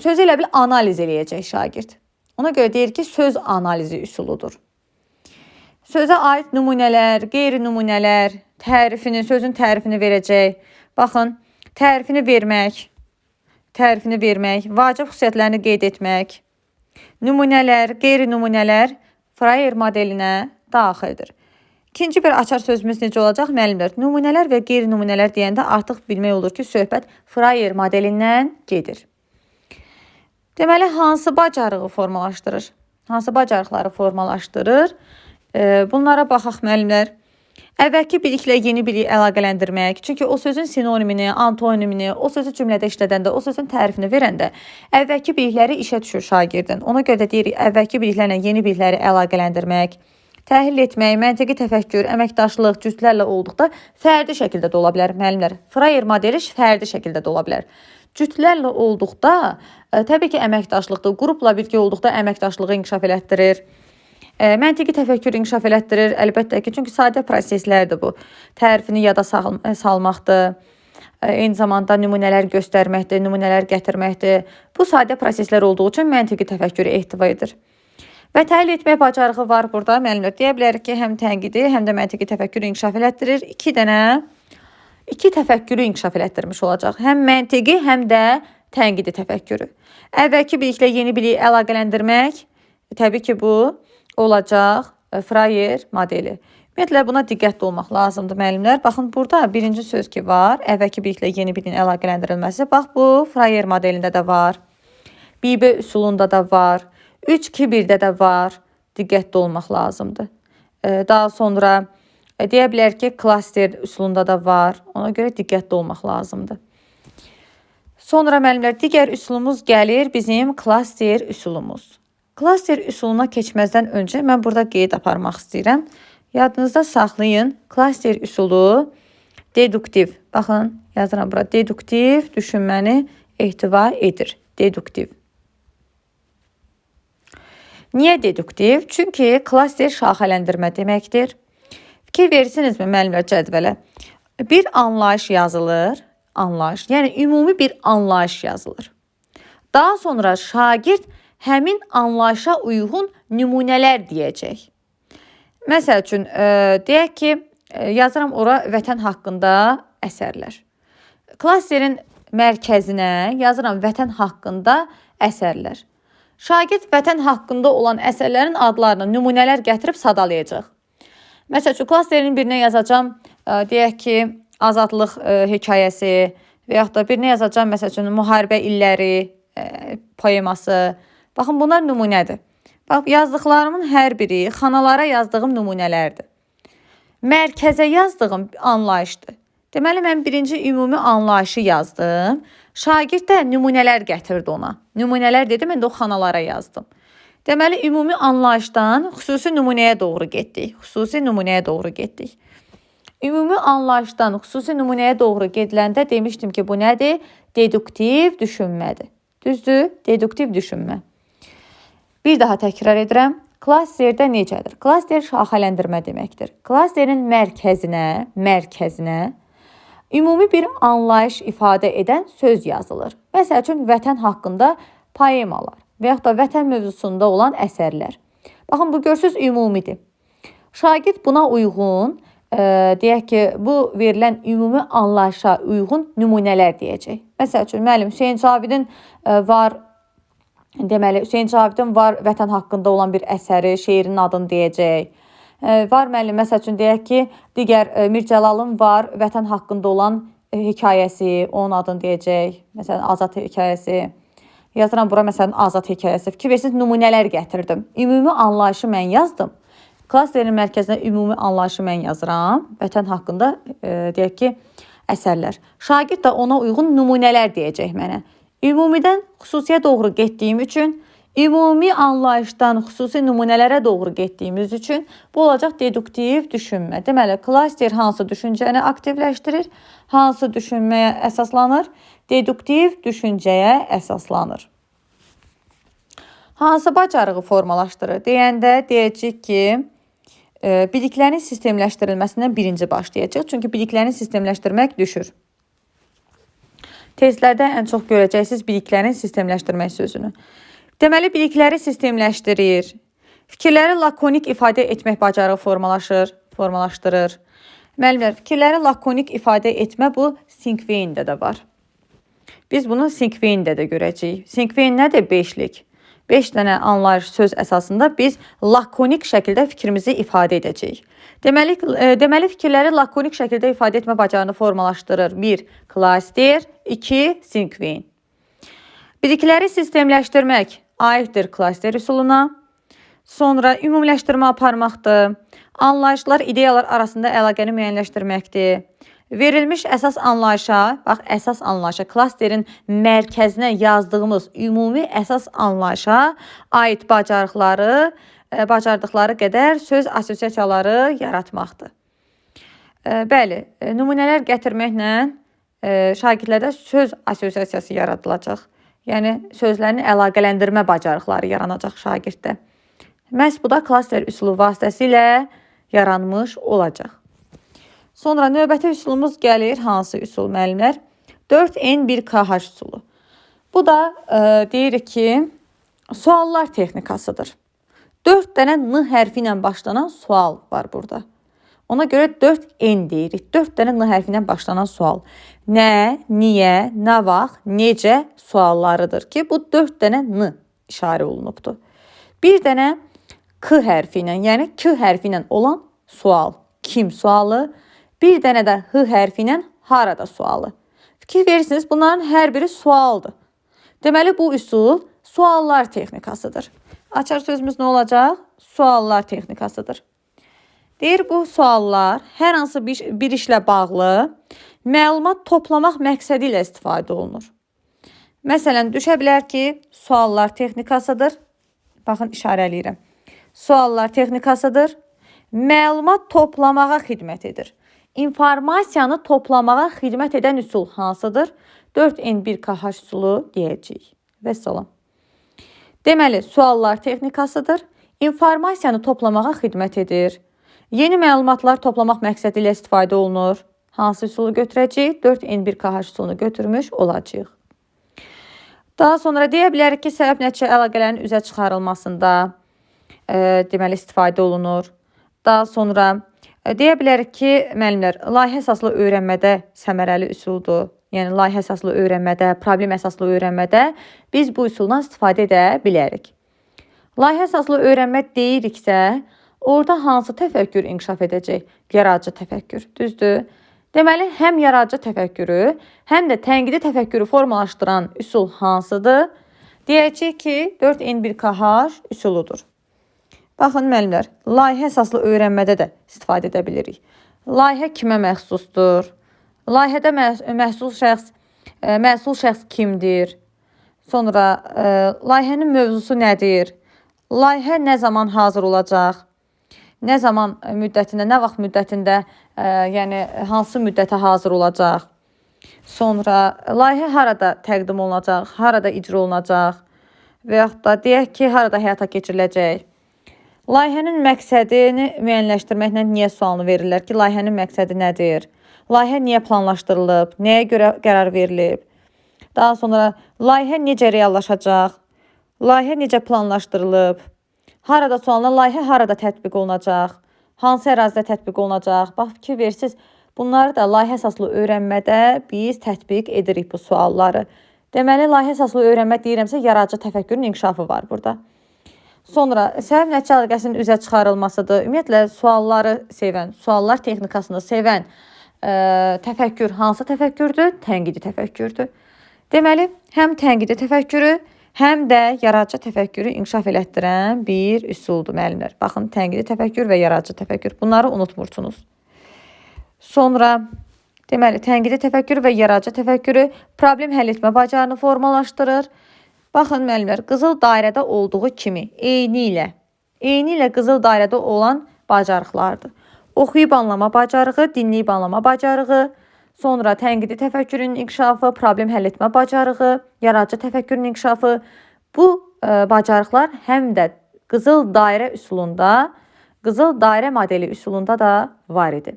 sözü elə bil analiz eləyəcək şagird. Ona görə deyir ki, söz analizi üsuludur. Sözə aid nümunələr, qeyri-nümunələr, tərifini, sözün tərifini verəcək. Baxın, tərifini vermək, vacib xüsusiyyətlərini qeyd etmək, nümunələr, qeyri-nümunələr Frayer modelinə daxildir. İkinci bir açar sözümüz necə olacaq? Müəllimlər, nümunələr və qeyri-nümunələr deyəndə artıq bilmək olur ki, söhbət Frayer modelindən gedir. Deməli, hansı bacarığı formalaşdırır? Hansı bacarıqları formalaşdırır? Bunlara baxaq müəllimlər. Əvvəlki biliklə yeni bilik əlaqələndirmək. Çünki o sözün sinonimini, antonimini, o sözü cümlədə işlədəndə, o sözün tərifini verəndə əvvəlki bilikləri işə düşür şagirdin. Ona görə də deyirik, əvvəlki biliklərlə yeni bilikləri əlaqələndirmək. Təhlil etmək, məntiqi təfəkkür, əməkdaşlıq cütlərlə olduqda fərdi şəkildə də ola bilər müəllimlər. Frayer modeli fərdi şəkildə də ola bilər. Cütlərlə olduqda təbii ki, əməkdaşlıqdır. Qrupla birgə olduqda əməkdaşlığı inkişaf elətdirir. Məntiqi təfəkkür inkişaf elətdirir. Əlbəttə ki, çünki sadə proseslərdir bu. Tərifini yada salmaqdır. Eyni zamanda nümunələr göstərməkdir, nümunələr gətirməkdir. Bu sadə proseslər olduğu üçün məntiqi təfəkkürü ehtiva edir. Və təhlil etmək bacarığı var burada. Müəllimlər, deyə bilərik ki, həm tənqidi, həm də məntiqi təfəkkürü inkişaf elətdirir. İki təfəkkürü inkişaf elətdirmiş olacaq. Həm məntiqi, həm də tənqidi təfəkkürü. Əvvəlki biliklə yeni biliyi əlaqələndirmək Təbii ki, bu olacaq Frayer modeli. Ümumiyyətlə, buna diqqətli olmaq lazımdır müəllimlər. Baxın, burada birinci söz ki var, əvvəlki birliklə yeni birin əlaqələndirilməsi. Bax, bu Frayer modelində də var. BB üsulunda da var. 3-2-1-də də var. Diqqətli olmaq lazımdır. Daha sonra deyə bilər ki, klaster üsulunda da var. Ona görə diqqətli olmaq lazımdır. Sonra müəllimlər, digər üsulumuz gəlir bizim klaster üsulumuz. Klaster üsuluna keçməzdən öncə mən burada qeyd aparmaq istəyirəm. Yadınızda saxlayın, klaster üsulu deduktiv. Baxın, yazıram bura. Deduktiv düşünməni ehtiva edir. Deduktiv. Niyə deduktiv? Çünki klaster şaxələndirmə deməkdir. Fikir verirsinizmi müəllimlər cədvələ? Bir anlayış yazılır. Anlayış, yəni ümumi bir anlayış yazılır. Daha sonra şagird həmin anlayışa uyğun nümunələr deyəcək. Məsəl üçün, deyək ki, yazıram ora vətən haqqında əsərlər. Klasterin mərkəzinə yazıram vətən haqqında əsərlər. Şagird vətən haqqında olan əsərlərin adlarını nümunələr gətirib sadalayacaq. Məsəl üçün, klasterin birinə yazacağım, deyək ki, azadlıq hekayəsi və yaxud da birinə yazacağım, məsəl üçün, müharibə illəri poeması. Baxın, bunlar nümunədir. Bax, yazdıqlarımın hər biri xanalara yazdığım nümunələrdir. Mərkəzə yazdığım anlayışdır. Deməli, mən birinci ümumi anlayışı yazdım. Şagird də nümunələr gətirdi ona. Nümunələr dedim, mən də o xanalara yazdım. Deməli, ümumi anlayışdan xüsusi nümunəyə doğru getdik. Xüsusi nümunəyə doğru getdik. Ümumi anlayışdan xüsusi nümunəyə doğru gediləndə demişdim ki, bu nədir? Deduktiv düşünmədir. Düzdür? Deduktiv düşünmə. Bir daha təkrar edirəm. Klasterdə necədir? Klaster şaxələndirmə deməkdir. Klasterin mərkəzinə ümumi bir anlayış ifadə edən söz yazılır. Məsəl üçün, vətən haqqında poemalar və yaxud da vətən mövzusunda olan əsərlər. Baxın, bu görsüz ümumidir. Şagird buna uyğun, deyək ki, bu verilən ümumi anlayışa uyğun nümunələr deyəcək. Məsəl üçün, müəllim, Hüseyn Cavidin var, deməli, Hüseyn Cavidin var vətən haqqında olan bir əsəri, şeirinin adını deyəcək. Var müəllim, məsəl üçün, deyək ki, digər Mir Cəlalın var vətən haqqında olan hekayəsi, onun adını deyəcək. Məsələn, Azad hekayəsi. Yazıram bura, məsələn, Azad hekayəsi. Fikir versiniz, nümunələr gətirdim. Ümumi anlayışı mən yazdım. Klasterin mərkəzinə ümumi anlayışı mən yazıram. Vətən haqqında, deyək ki, əsərlər. Şagird də ona uyğun nümunələr deyəcək mənə. Ümumidən xüsusiyə doğru getdiyim üçün, ümumi anlayışdan xüsusi nümunələrə doğru getdiyimiz üçün bu olacaq deduktiv düşünmə. Deməli, klaster hansı düşüncəni aktivləşdirir, hansı düşünməyə əsaslanır, deduktiv düşüncəyə əsaslanır. Hansı bacarığı formalaşdırır? Deyəndə deyəcək ki, biliklərin sistemləşdirilməsindən birinci başlayacaq. Çünki biliklərin sistemləşdirmək düşür. Testlərdə ən çox görəcəksiniz biliklərin sistemləşdirmək sözünü. Deməli, bilikləri sistemləşdirir. Fikirləri lakonik ifadə etmək bacarığı formalaşdırır. Müəllimlər, fikirləri lakonik ifadə etmə bu Sinkveyndə də var. Biz bunu Sinkveyndə də görəcəyik. Sinkveyn nədir? Beşlik. 5 dənə anlayış söz əsasında biz lakonik şəkildə fikrimizi ifadə edəcəyik. Deməli, fikirləri lakonik şəkildə ifadə etmə bacarığını formalaşdırır. 1. Klaster, 2. Sinkveyn. Bilikləri sistemləşdirmək aiddir klaster üsuluna. Sonra ümumiləşdirmə aparmaqdır. Anlayışlar, ideyalar arasında əlaqəni müəyyənləşdirməkdir. Verilmiş əsas anlayışa, bax, əsas anlayışa, klasterin mərkəzinə yazdığımız ümumi əsas anlayışa aid bacardıqları qədər söz assosiasiyaları yaratmaqdır. Bəli, nümunələr gətirməklə şagirdlərdə söz assosiasiyası yaradılacaq. Yəni, sözlərin əlaqələndirmə bacarıqları yaranacaq şagirddə. Məhz bu da klaster üsulu vasitəsilə yaranmış olacaq. Sonra növbəti üsulumuz gəlir. Hansı üsul müəllimlər? 4N1KH üsulu. Bu da deyirik ki, suallar texnikasıdır. 4 dənə N hərfi ilə başlanan sual var burada. Ona görə 4N deyirik. 4 dənə N hərfi ilə başlanan sual. Nə, niyə, nə vaxt, necə suallarıdır ki, bu 4 dənə N işarə olunubdur. Bir dənə K hərfi ilə, yəni K hərfi ilə olan sual. Kim sualı? Bir dənə də H hərfi ilə harada sualı. Fikir verirsiniz, bunların hər biri sualdır. Deməli, bu üsul suallar texnikasıdır. Açar sözümüz nə olacaq? Suallar texnikasıdır. Deyir, bu suallar hər hansı bir işlə bağlı məlumat toplamaq məqsədi ilə istifadə olunur. Məsələn, düşə bilər ki, suallar texnikasıdır. Baxın, işarələyirəm. Suallar texnikasıdır. Məlumat toplamağa xidmət edir. İnformasiyanı toplamağa xidmət edən üsul hansıdır? 4N1KH üsulu deyəcəyik. Və salam. Deməli, suallar texnikasıdır. İnformasiyanı toplamağa xidmət edir. Yeni məlumatlar toplamaq məqsədi ilə istifadə olunur. Hansı üsulu götürəcəyik? 4N1KH üsulunu götürmüş olacağıq. Daha sonra deyə bilərik ki, səbəb-nəticə əlaqələrin üzə çıxarılmasında deməli istifadə olunur. Daha sonra deyə bilərik ki, müəllimlər, layihə əsaslı öyrənmədə səmərəli üsuldur. Yəni, layihə əsaslı öyrənmədə, problem əsaslı öyrənmədə biz bu üsuldan istifadə edə bilərik. Layihə əsaslı öyrənmə deyiriksə, orada hansı təfəkkür inkişaf edəcək? Yaradıcı təfəkkür, düzdür? Deməli, həm yaradıcı təfəkkürü, həm də tənqidi təfəkkürü formalaşdıran üsul hansıdır? Deyəcək ki, 4N1KH üsuludur. Baxın, müəllimlər, layihə əsaslı öyrənmədə də istifadə edə bilirik. Layihə kimə məxsusdur? Layihədə məsul şəxs kimdir? Sonra, layihənin mövzusu nədir? Layihə nə zaman hazır olacaq? Nə zaman müddətində, nə vaxt müddətində, yəni hansı müddətə hazır olacaq? Sonra, layihə harada təqdim olunacaq, harada icra olunacaq və yaxud da deyək ki, harada həyata keçiriləcək? Layihənin məqsədini müəyyənləşdirməklə niyə sualını verirlər ki, layihənin məqsədi nədir? Layihə niyə planlaşdırılıb? Nəyə görə qərar verilib? Daha sonra, layihə necə reallaşacaq? Layihə necə planlaşdırılıb? Harada sualına, layihə harada tətbiq olunacaq? Hansı ərazidə tətbiq olunacaq? Bax, fikir verirsiniz, bunları da layihə əsaslı öyrənmədə biz tətbiq edirik bu sualları. Deməli, layihə əsaslı öyrənmə deyirəmsə, yaradıcı təfəkkürün inkişafı var burada. Sonra, səbəb-nəticə əlaqəsinin üzə çıxarılmasıdır. Ümumiyyətlə, sualları sevən, suallar texnikasını sevən təfəkkür hansı təfəkkürdür? Tənqidi təfəkkürdür. Deməli, həm tənqidi təfəkkürü, həm də yaradıcı təfəkkürü inkişaf elətdirən bir üsuldur, müəllimlər. Baxın, tənqidi təfəkkür və yaradıcı təfəkkür. Bunları unutmursunuz. Sonra, deməli, tənqidi təfəkkür və yaradıcı təfəkkürü problem həll etmə bacarığını formalaşdırır. Baxın, müəllimlər, qızıl dairədə olduğu kimi eyni ilə qızıl dairədə olan bacarıqlardır. Oxuyub anlama bacarığı, dinləyib anlama bacarığı, sonra tənqidi təfəkkürün inkişafı, problem həll etmə bacarığı, yaradıcı təfəkkürün inkişafı. Bu bacarıqlar həm də qızıl dairə üsulunda, qızıl dairə modeli üsulunda da var idi.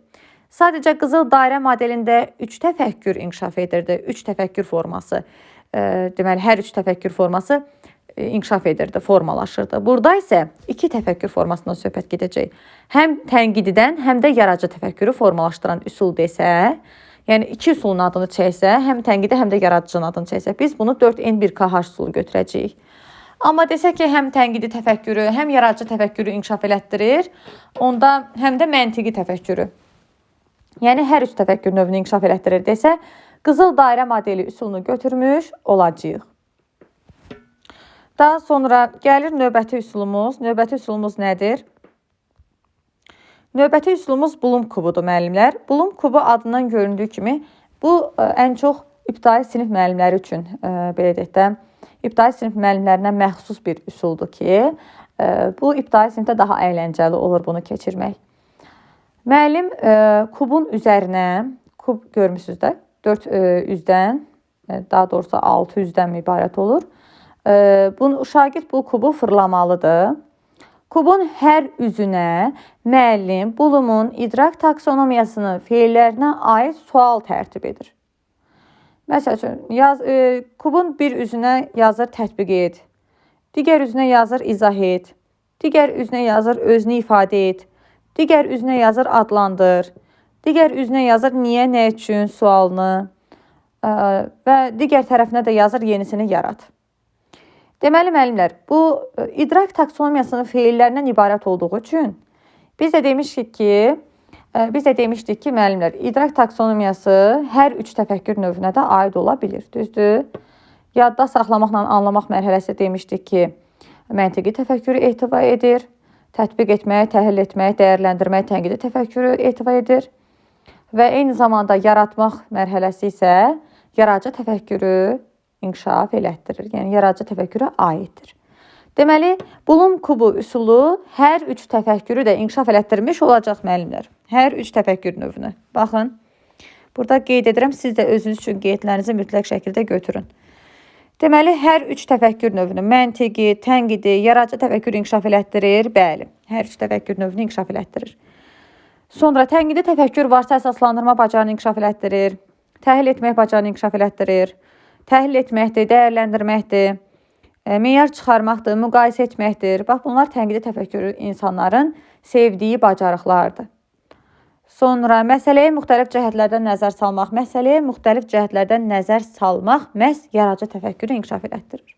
Sadəcə qızıl dairə modelində 3 təfəkkür inkişaf edirdi. 3 təfəkkür forması. Deməli, hər 3 təfəkkür forması inkişaf edirdi, formalaşırdı. Burada isə 2 təfəkkür formasından söhbət gedəcək. Həm tənqididən, həm də yaradıcı təfəkkürü formalaşdıran üsul desə, yəni 2 üsulun adını çəksə, həm tənqidi, həm də yaradıcının adını çəksə, biz bunu 4N1KH üsulu götürəcəyik. Amma desək ki, həm tənqidi təfəkkürü, həm yaradıcı təfəkkürü inkişaf elətdirir, onda həm də məntiqi təfəkkürü. Yəni, hər 3 təfəkkür növünü inkişaf elətdirir desə, qızıl dairə modeli üsulunu götürmüş olacağıq. Daha sonra gəlir növbəti üsulumuz. Növbəti üsulumuz nədir? Növbəti üsulumuz Bloom kubudur, müəllimlər. Bloom kubu adından göründüyü kimi, bu ən çox ibtidai sinif müəllimləri üçün, belə deyək də, ibtidai sinif müəllimlərinə məxsus bir üsuldur ki, bu ibtidai sinifdə daha əyləncəli olur bunu keçirmək. Müəllim kubun üzərinə, kub görmüsünüz də, 4 üzdən, daha doğrusu 6 üzdən ibarət olur. Şagird bu kubu fırlamalıdır. Kubun hər üzünə müəllim Bloom'un idrak taksonomiyasının feillərinə aid sual tərtib edir. Məsəl üçün, kubun bir üzünə yazır tətbiq et, digər üzünə yazır izah et, digər üzünə yazır özünü ifadə et, digər üzünə yazır adlandır, digər üzünə yazır niyə, nə üçün sualını və digər tərəfinə də yazır yenisini yarat. Deməli müəllimlər, bu idrak taksonomiyasının feillərindən ibarət olduğu üçün biz də demişdik ki, müəllimlər, idrak taksonomiyası hər üç təfəkkür növünə də aid ola bilir. Düzdür? Yadda saxlamaqla anlamaq mərhələsi demişdik ki, məntiqi təfəkkürü ehtiva edir. Tətbiq etməyi, təhlil etməyi, dəyərləndirməyi, tənqidi təfəkkürü ehtiva edir. Və eyni zamanda yaratmaq mərhələsi isə yaradıcı təfəkkürü inkişaf elətdirir. Yəni, yaradıcı təfəkkürə aiddir. Deməli, Bloom kubu üsulu hər üç təfəkkürü də inkişaf elətdirmiş olacaq müəllimlər. Hər üç təfəkkür növünü. Baxın, burada qeyd edirəm, siz də özünüz üçün qeydlərinizi mütləq şəkildə götürün. Deməli, hər üç təfəkkür növünü məntiqi, tənqidi, yaradıcı təfəkkür inkişaf elətdirir. Bəli, hər üç təfəkkür növünü inkişaf elətdirir. Sonra tənqidi təfəkkür varsa əsaslandırma bacarığını inkişaf elətdirir. Təhlil etmək bacarığını inkişaf elətdirir. Təhlil etməkdir, dəyərləndirməkdir, meyar çıxarmaqdır, müqayisə etməkdir. Bax, bunlar tənqidi təfəkkürü insanların sevdiyi bacarıqlardır. Sonra məsələyə müxtəlif cəhətlərdən nəzər salmaq. Məsələyə müxtəlif cəhətlərdən nəzər salmaq məhz yaradıcı təfəkkürü inkişaf elətdirir.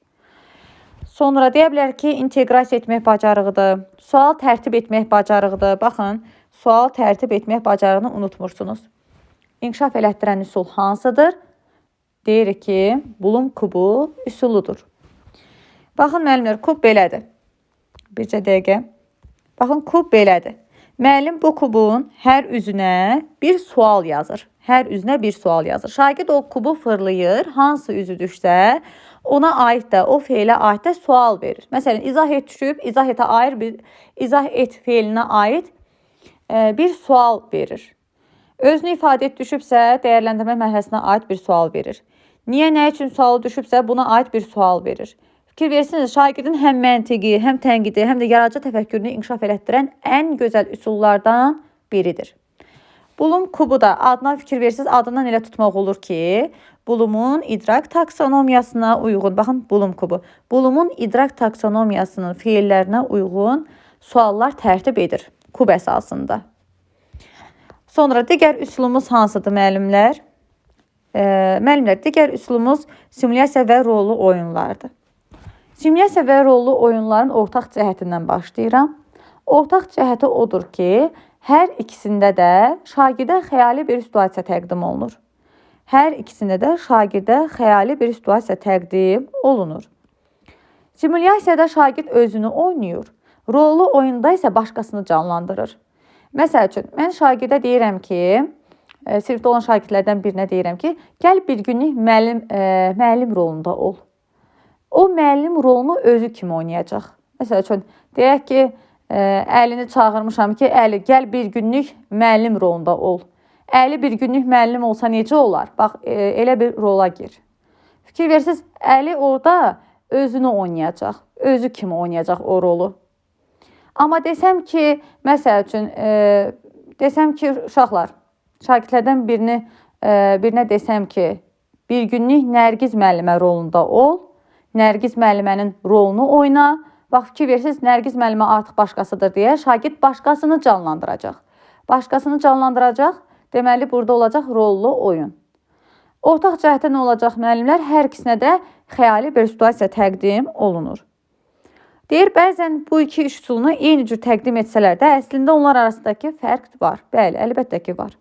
Sonra deyə bilər ki, inteqrasiya etmək bacarığıdır, sual tərtib etmək bacarığıdır. Baxın, sual tərtib etmək bacarığını unutmursunuz. İnkişaf elətdirən üsul hansıdır? Deyirik ki, Bloom kubu üsuludur. Baxın, müəllimlər, kub belədir. Bircə dəqiqə. Baxın, kub belədir. Müəllim bu kubun hər üzünə bir sual yazır. Hər üzünə bir sual yazır. Şagird o kubu fırlayır, hansı üzü düşsə, ona aid də, o feilə aid də sual verir. Məsələn, izah et düşüb, izah et feilinə aid bir sual verir. Özünü ifadə et düşübsə, dəyərləndirmə mərhələsinə aid bir sual verir. Niyə, nə üçün sualı düşübsə, buna aid bir sual verir. Fikir versiniz, şagirdin həm məntiqi, həm tənqidi, həm də yaradıcı təfəkkürünü inkişaf elətdirən ən gözəl üsullardan biridir. Bloom kubu da adına fikir versiniz, adından elə tutmaq olur ki, Bloom'un idrak taksonomiyasına uyğun, baxın Bloom kubu, Bloom'un idrak taksonomiyasının feillərinə uyğun suallar tərtib edir kub əsasında. Sonra digər üsulumuz hansıdır müəllimlər? Müəllimlər, digər üsulumuz simulyasiya və rollu oyunlardır. Simulyasiya və rollu oyunların ortaq cəhətindən başlayıram. Ortaq cəhəti odur ki, hər ikisində də şagirdə xəyali bir situasiya təqdim olunur. Hər ikisində də şagirdə xəyali bir situasiya təqdim olunur. Simulyasiyada şagird özünü oynayır, rollu oyunda isə başqasını canlandırır. Məsəl üçün, mən şagirdə deyirəm ki, sinifdə olan şagirdlərdən birinə deyirəm ki, gəl bir günlük müəllim rolunda ol. O müəllim rolunu özü kimi oynayacaq. Məsəl üçün, deyək ki, Əlini çağırmışam ki, Əli, gəl bir günlük müəllim rolunda ol. Əli bir günlük müəllim olsa necə olar? Bax, elə bir rola gir. Fikir versiniz, Əli orada özünü oynayacaq, özü kimi oynayacaq o rolu. Amma desəm ki, məsəl üçün, desəm ki, uşaqlar, şagirdlərdən birinə desəm ki, bir günlük Nərgiz müəllimə rolunda ol, Nərgiz müəllimənin rolunu oyna. Bax, fikir versiniz, Nərgiz müəllimə artıq başqasıdır deyə şagird başqasını canlandıracaq. Başqasını canlandıracaq, deməli, burada olacaq rollu oyun. Ortaq cəhətdə nə olacaq müəllimlər? Hər ikisinə də xəyali bir situasiya təqdim olunur. Deyir, bəzən bu iki üsulunu eyni cür təqdim etsələr də, əslində onlar arasındakı fərq var. Bəli, əlbəttə ki, var.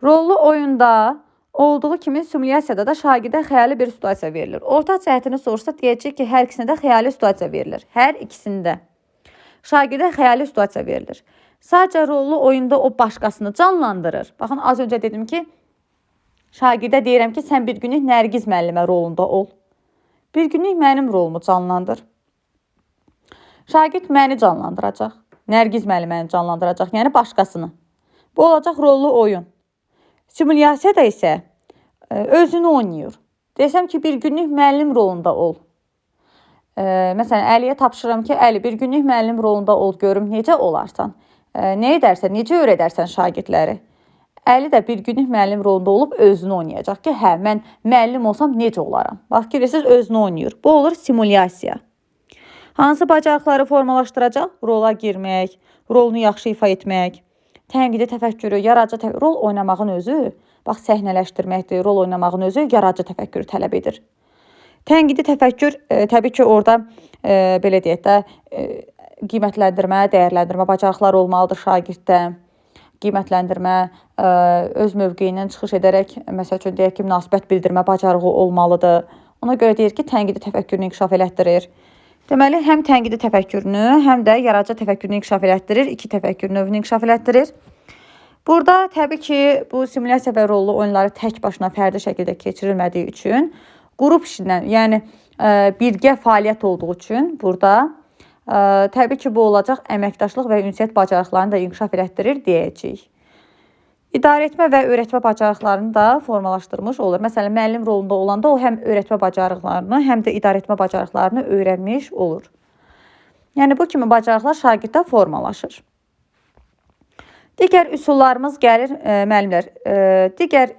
Rollu oyunda olduğu kimi simulyasiyada da şagirdə xəyali bir situasiya verilir. Ortaq cəhətini soruşsa, deyəcək ki, hər ikisində xəyali situasiya verilir. Hər ikisində şagirdə xəyali situasiya verilir. Sadəcə rollu oyunda o başqasını canlandırır. Baxın, az öncə dedim ki, şagirdə deyirəm ki, sən bir günlük Nərgiz müəllimə rolunda ol. Bir günlük mənim rolumu canlandır. Şagird məni canlandıracaq. Nərgiz müəlliməni canlandıracaq, yəni başqasını. Bu olacaq rollu oyun. Simulyasiyada isə özünü oynayır. Desəm ki, bir günlük müəllim rolunda ol. Məsələn, Əliyə tapşırıram ki, Əli, bir günlük müəllim rolunda ol, görüm necə olarsan. Nə edərsən, necə öyrədərsən şagirdləri. Əli də bir günlük müəllim rolunda olub özünü oynayacaq ki, hə, mən müəllim olsam necə olaram. Bax, görürsünüz, özünü oynayır. Bu olur simulyasiya. Hansı bacarıqları formalaşdıracaq? Rola girmək, rolunu yaxşı ifa etmək, tənqidi təfəkkürü, yaradıcı təfəkkürü, rol oynamağın özü, bax, səhnələşdirməkdir, rol oynamağın özü yaradıcı təfəkkürü tələb edir. Tənqidi təfəkkür təbii ki, orada belə deyək də qiymətləndirmə, dəyərləndirmə bacarıqları olmalıdır şagirddə. Qiymətləndirmə, öz mövqeyindən çıxış edərək, məsəl üçün deyək ki, münasibət bildirmə bacarığı olmalıdır. Ona görə deyir ki, tənqidi təfəkkürünü inkişaf elətdirir. Deməli, həm tənqidi təfəkkürünü, həm də yaradıcı təfəkkürünü inkişaf elətdirir, iki təfəkkür növünü inkişaf elətdirir. Burada təbii ki, bu simulyasiya və rollu oyunları tək başına fərdi şəkildə keçirilmədiyi üçün, qrup işindən, yəni birgə fəaliyyət olduğu üçün burada təbii ki, bu olacaq əməkdaşlıq və ünsiyyət bacarıqlarını da inkişaf elətdirir deyəcəyik. İdarəetmə və öyrətmə bacarıqlarını da formalaşdırmış olur. Məsələn, müəllim rolunda olanda o həm öyrətmə bacarıqlarını, həm də idarəetmə bacarıqlarını öyrənmiş olur. Yəni, bu kimi bacarıqlar şagirddə formalaşır. Digər üsullarımız gəlir, müəllimlər. Digər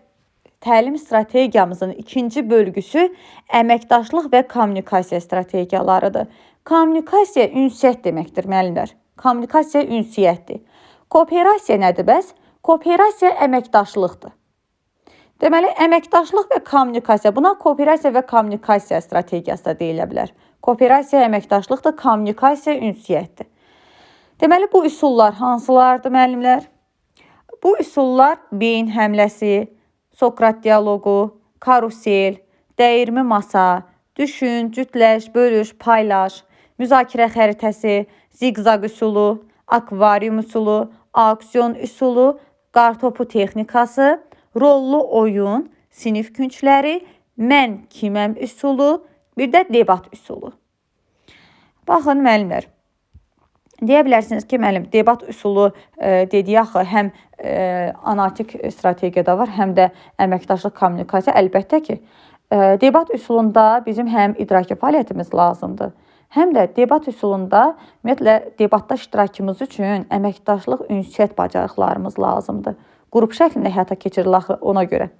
təlim strategiyamızın ikinci bölgüsü əməkdaşlıq və kommunikasiya strategiyalarıdır. Kommunikasiya ünsiyyət deməkdir, müəllimlər. Kommunikasiya ünsiyyətdir. Kooperasiya nədir bəs? Kooperasiya əməkdaşlıqdır. Deməli, əməkdaşlıq və kommunikasiya, buna kooperasiya və kommunikasiya strategiyası da deyilə bilər. Kooperasiya əməkdaşlıqdır, kommunikasiya ünsiyyətdir. Deməli, bu üsullar hansılardır, müəllimlər? Bu üsullar beyin həmləsi, Sokrat dialoqu, karusel, dəyirmi masa, düşün, cütləş, bölüş, paylaş, müzakirə xəritəsi, ziqzaq üsulu, akvarium üsulu, auksion üsulu, qartopu texnikası, rollu oyun, sinif küncləri, mən kiməm üsulu, bir də debat üsulu. Baxın, müəllimlər. Deyə bilərsiniz ki, müəllim, debat üsulu dediyi axı həm analitik strategiyada var, həm də əməkdaşlıq kommunikasiya. Əlbəttə ki, debat üsulunda bizim həm idraki fəaliyyətimiz lazımdır, həm də debat üsulunda ümumiyyətlə debatda iştirakımız üçün əməkdaşlıq, ünsiyyət bacarıqlarımız lazımdır. Qrup şəklində həyata keçirilir ona görə.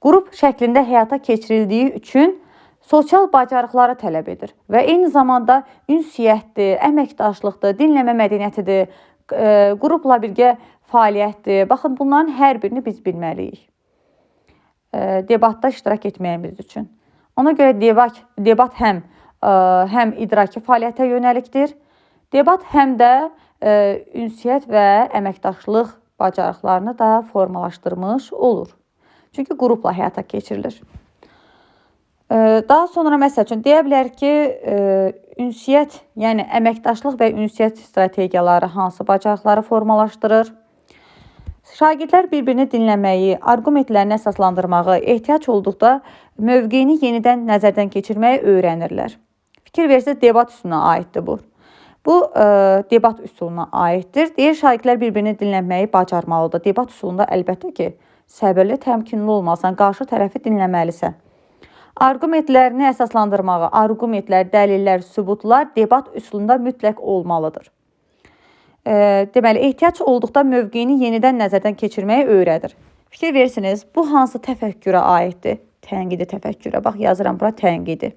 Qrup şəklində həyata keçirildiyi üçün sosial bacarıqları tələb edir və eyni zamanda ünsiyyətdir, əməkdaşlıqdır, dinləmə mədəniyyətidir, qrupla birgə fəaliyyətdir. Baxın, bunların hər birini biz bilməliyik debatda iştirak etməyimiz üçün. Ona görə debat həm idraki fəaliyyətə yönəlikdir, debat həm də ünsiyyət və əməkdaşlıq bacarıqlarını da formalaşdırmış olur. Çünki qrupla həyata keçirilir. Daha sonra məsəl üçün deyə bilər ki, ünsiyyət, yəni əməkdaşlıq və ünsiyyət strategiyaları hansı bacarıqları formalaşdırır? Şagirdlər bir-birini dinləməyi, argumentlərini əsaslandırmağı, ehtiyac olduqda mövqeyini yenidən nəzərdən keçirməyi öyrənirlər. Fikir versiniz, debat üsuluna aiddir bu. Bu, debat üsuluna aiddir. Deyir, şagirdlər bir-birini dinləməyi bacarmalıdır. Debat üsulunda əlbəttə ki, səbirli, təmkinli olmalısan, qarşı tərəfi dinləməlisən. Argumentlərini əsaslandırmağı, argumentlər, dəlillər, sübutlar debat üsulunda mütləq olmalıdır. Deməli, ehtiyac olduqda mövqeyini yenidən nəzərdən keçirməyi öyrədir. Fikir versiniz, bu hansı təfəkkürə aiddir? Tənqidi təfəkkürə. Bax, yazıram bura tənqidi.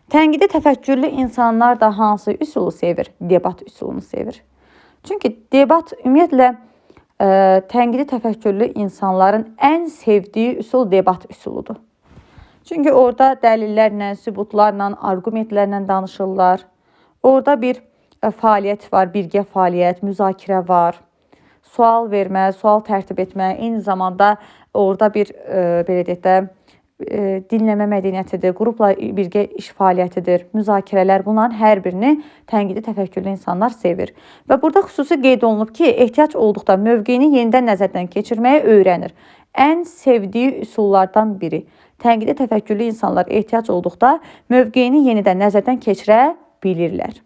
Tənqidi təfəkkürlü insanlar da hansı üsulu sevir? Debat üsulunu sevir. Çünki debat ümumiyyətlə tənqidi təfəkkürlü insanların ən sevdiyi üsul debat üsuludur. Çünki orada dəlillərlə, sübutlarla, argumentlərlə danışırlar. Orada bir fəaliyyət var, birgə fəaliyyət, müzakirə var. Sual vermə, sual tərtib etmə, eyni zamanda orada bir belə deyək də dinləmə mədəniyyətidir, qrupla birgə iş fəaliyyətidir, müzakirələr, bunların hər birini tənqidi təfəkkürlü insanlar sevir. Və burada xüsusi qeyd olunub ki, ehtiyac olduqda mövqeyini yenidən nəzərdən keçirməyi öyrənir. Ən sevdiyi üsullardan biri. Tənqidi təfəkkürlü insanlar ehtiyac olduqda mövqeyini yenidən nəzərdən keçirə bilirlər.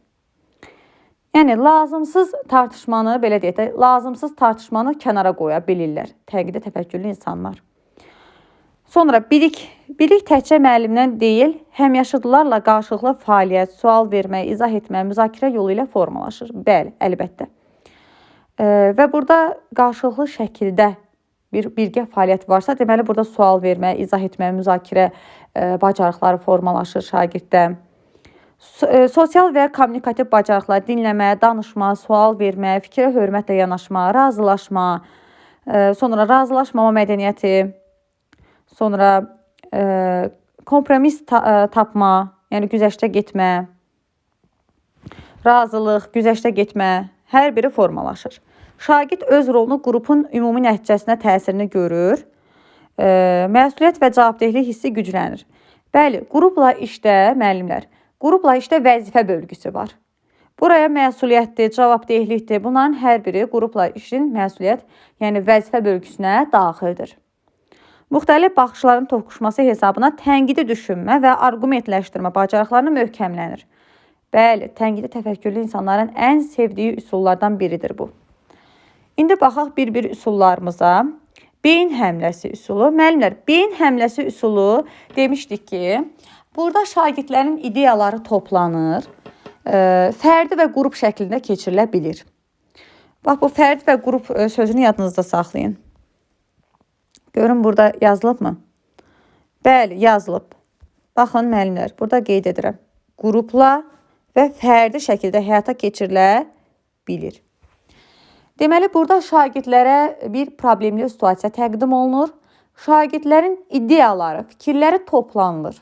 Yəni, lazımsız tartışmanı, belə deyək də, lazımsız tartışmanı kənara qoya bilirlər tənqidi təfəkkürlü insanlar. Sonra bilik təkcə müəllimdən deyil, həmyaşıdlarla qarşılıqlı fəaliyyət, sual vermə, izah etmə, müzakirə yolu ilə formalaşır. Bəli, əlbəttə. Və burada qarşılıqlı şəkildə birgə fəaliyyət varsa, deməli, burada sual vermə, izah etmə, müzakirə bacarıqları formalaşır şagirddə. Sosial və kommunikativ bacarıqlar, dinləmə, danışma, sual vermə, fikrə hörmətlə yanaşma, razılaşma, sonra razılaşmama mədəniyyəti, sonra kompromis tapma, yəni güzəştə getmə, razılıq, güzəştə getmə, hər biri formalaşır. Şagird öz rolunu qrupun ümumi nəticəsinə təsirini görür. Məsuliyyət və cavabdehlik hissi güclənir. Bəli, qrupla işdə, müəllimlər, qrupla işdə vəzifə bölgüsü var. Buraya məsuliyyətdir, cavabdehlikdir. Bunların hər biri qrupla işin məsuliyyət, yəni vəzifə bölgüsünə daxildir. Müxtəlif baxışların toqquşması hesabına tənqidi düşünmə və arqumentləşdirmə bacarıqlarını möhkəmlənir. Bəli, tənqidi təfəkkürlü insanların ən sevdiyi üsullardan biridir bu. İndi baxaq bir-bir üsullarımıza. Beyin həmləsi üsulu. Müəllimlər, beyin həmləsi üsulu demişdik ki, burada şagirdlərin ideyaları toplanır, fərdi və qrup şəklində keçirilə bilir. Bax, bu fərdi və qrup sözünü yadınızda saxlayın. Görün, burada yazılıbmı? Bəli, yazılıb. Baxın, müəllimlər, burada qeyd edirəm. Qrupla və fərdi şəkildə həyata keçirilə bilir. Deməli, burada şagirdlərə bir problemli situasiya təqdim olunur. Şagirdlərin ideyaları, fikirləri toplanılır.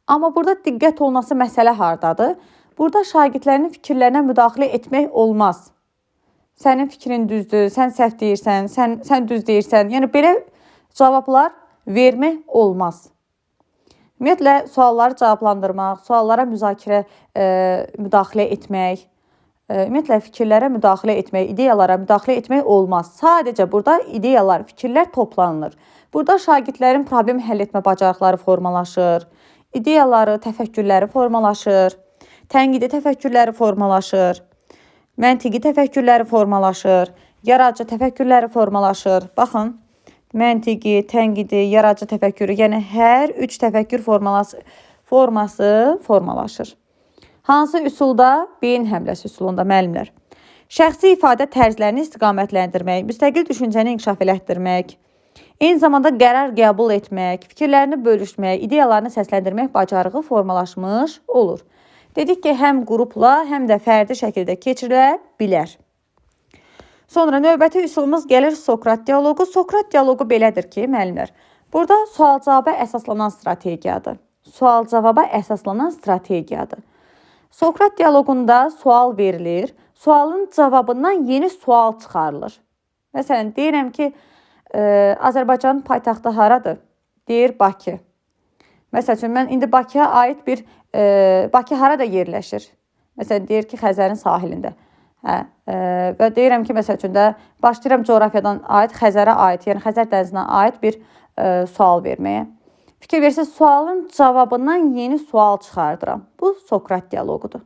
Amma burada diqqət olunması məsələ hardadır? Burada şagirdlərin fikirlərinə müdaxilə etmək olmaz. Sənin fikrin düzdür, sən səhv deyirsən, sən düz deyirsən. Yəni, belə cavablar vermək olmaz. Ümumiyyətlə, sualları cavablandırmaq, suallara müdaxilə etmək, ümumiyyətlə, fikirlərə müdaxilə etmək, ideyalara müdaxilə etmək olmaz. Sadəcə burada ideyalar, fikirlər toplanılır. Burada şagirdlərin problem həll etmə bacarıqları formalaşır, ideyaları, təfəkkürləri formalaşır, tənqidi təfəkkürləri formalaşır, məntiqi təfəkkürləri formalaşır, yaradıcı təfəkkürləri formalaşır. Baxın, məntiqi, tənqidi, yaradıcı təfəkkürü, yəni hər üç təfəkkür forması formalaşır. Hansı üsulda? Beyin həmləsi üsulunda, müəllimlər. Şəxsi ifadə tərzlərini istiqamətləndirmək, müstəqil düşüncəni inkişaf elətdirmək, eyni zamanda qərar qəbul etmək, fikirlərini bölüşmək, ideyalarını səsləndirmək bacarığı formalaşmış olur. Dedik ki, həm qrupla, həm də fərdi şəkildə keçirilə bilər. Sonra növbəti üsulumuz gəlir Sokrat dialoqu. Sokrat dialoqu belədir ki, müəllimlər, burada sual-cavaba əsaslanan strategiyadır. Sual-cavaba əsaslanan strategiyadır. Sokrat dialoqunda sual verilir, sualın cavabından yeni sual çıxarılır. Məsələn, deyirəm ki, Azərbaycanın paytaxtı haradır? Deyir, Bakı. Məsəl üçün, mən indi Bakıya aid bir, Bakı harada yerləşir? Məsələn, deyir ki, Xəzərin sahilində. Və deyirəm ki, məsəl üçün də başlayıram coğrafiyadan aid, Xəzərə aid, yəni Xəzər dənizinə aid bir sual verməyə. Fikir verirsiniz, sualın cavabından yeni sual çıxardıram. Bu Sokrat dialoqudur.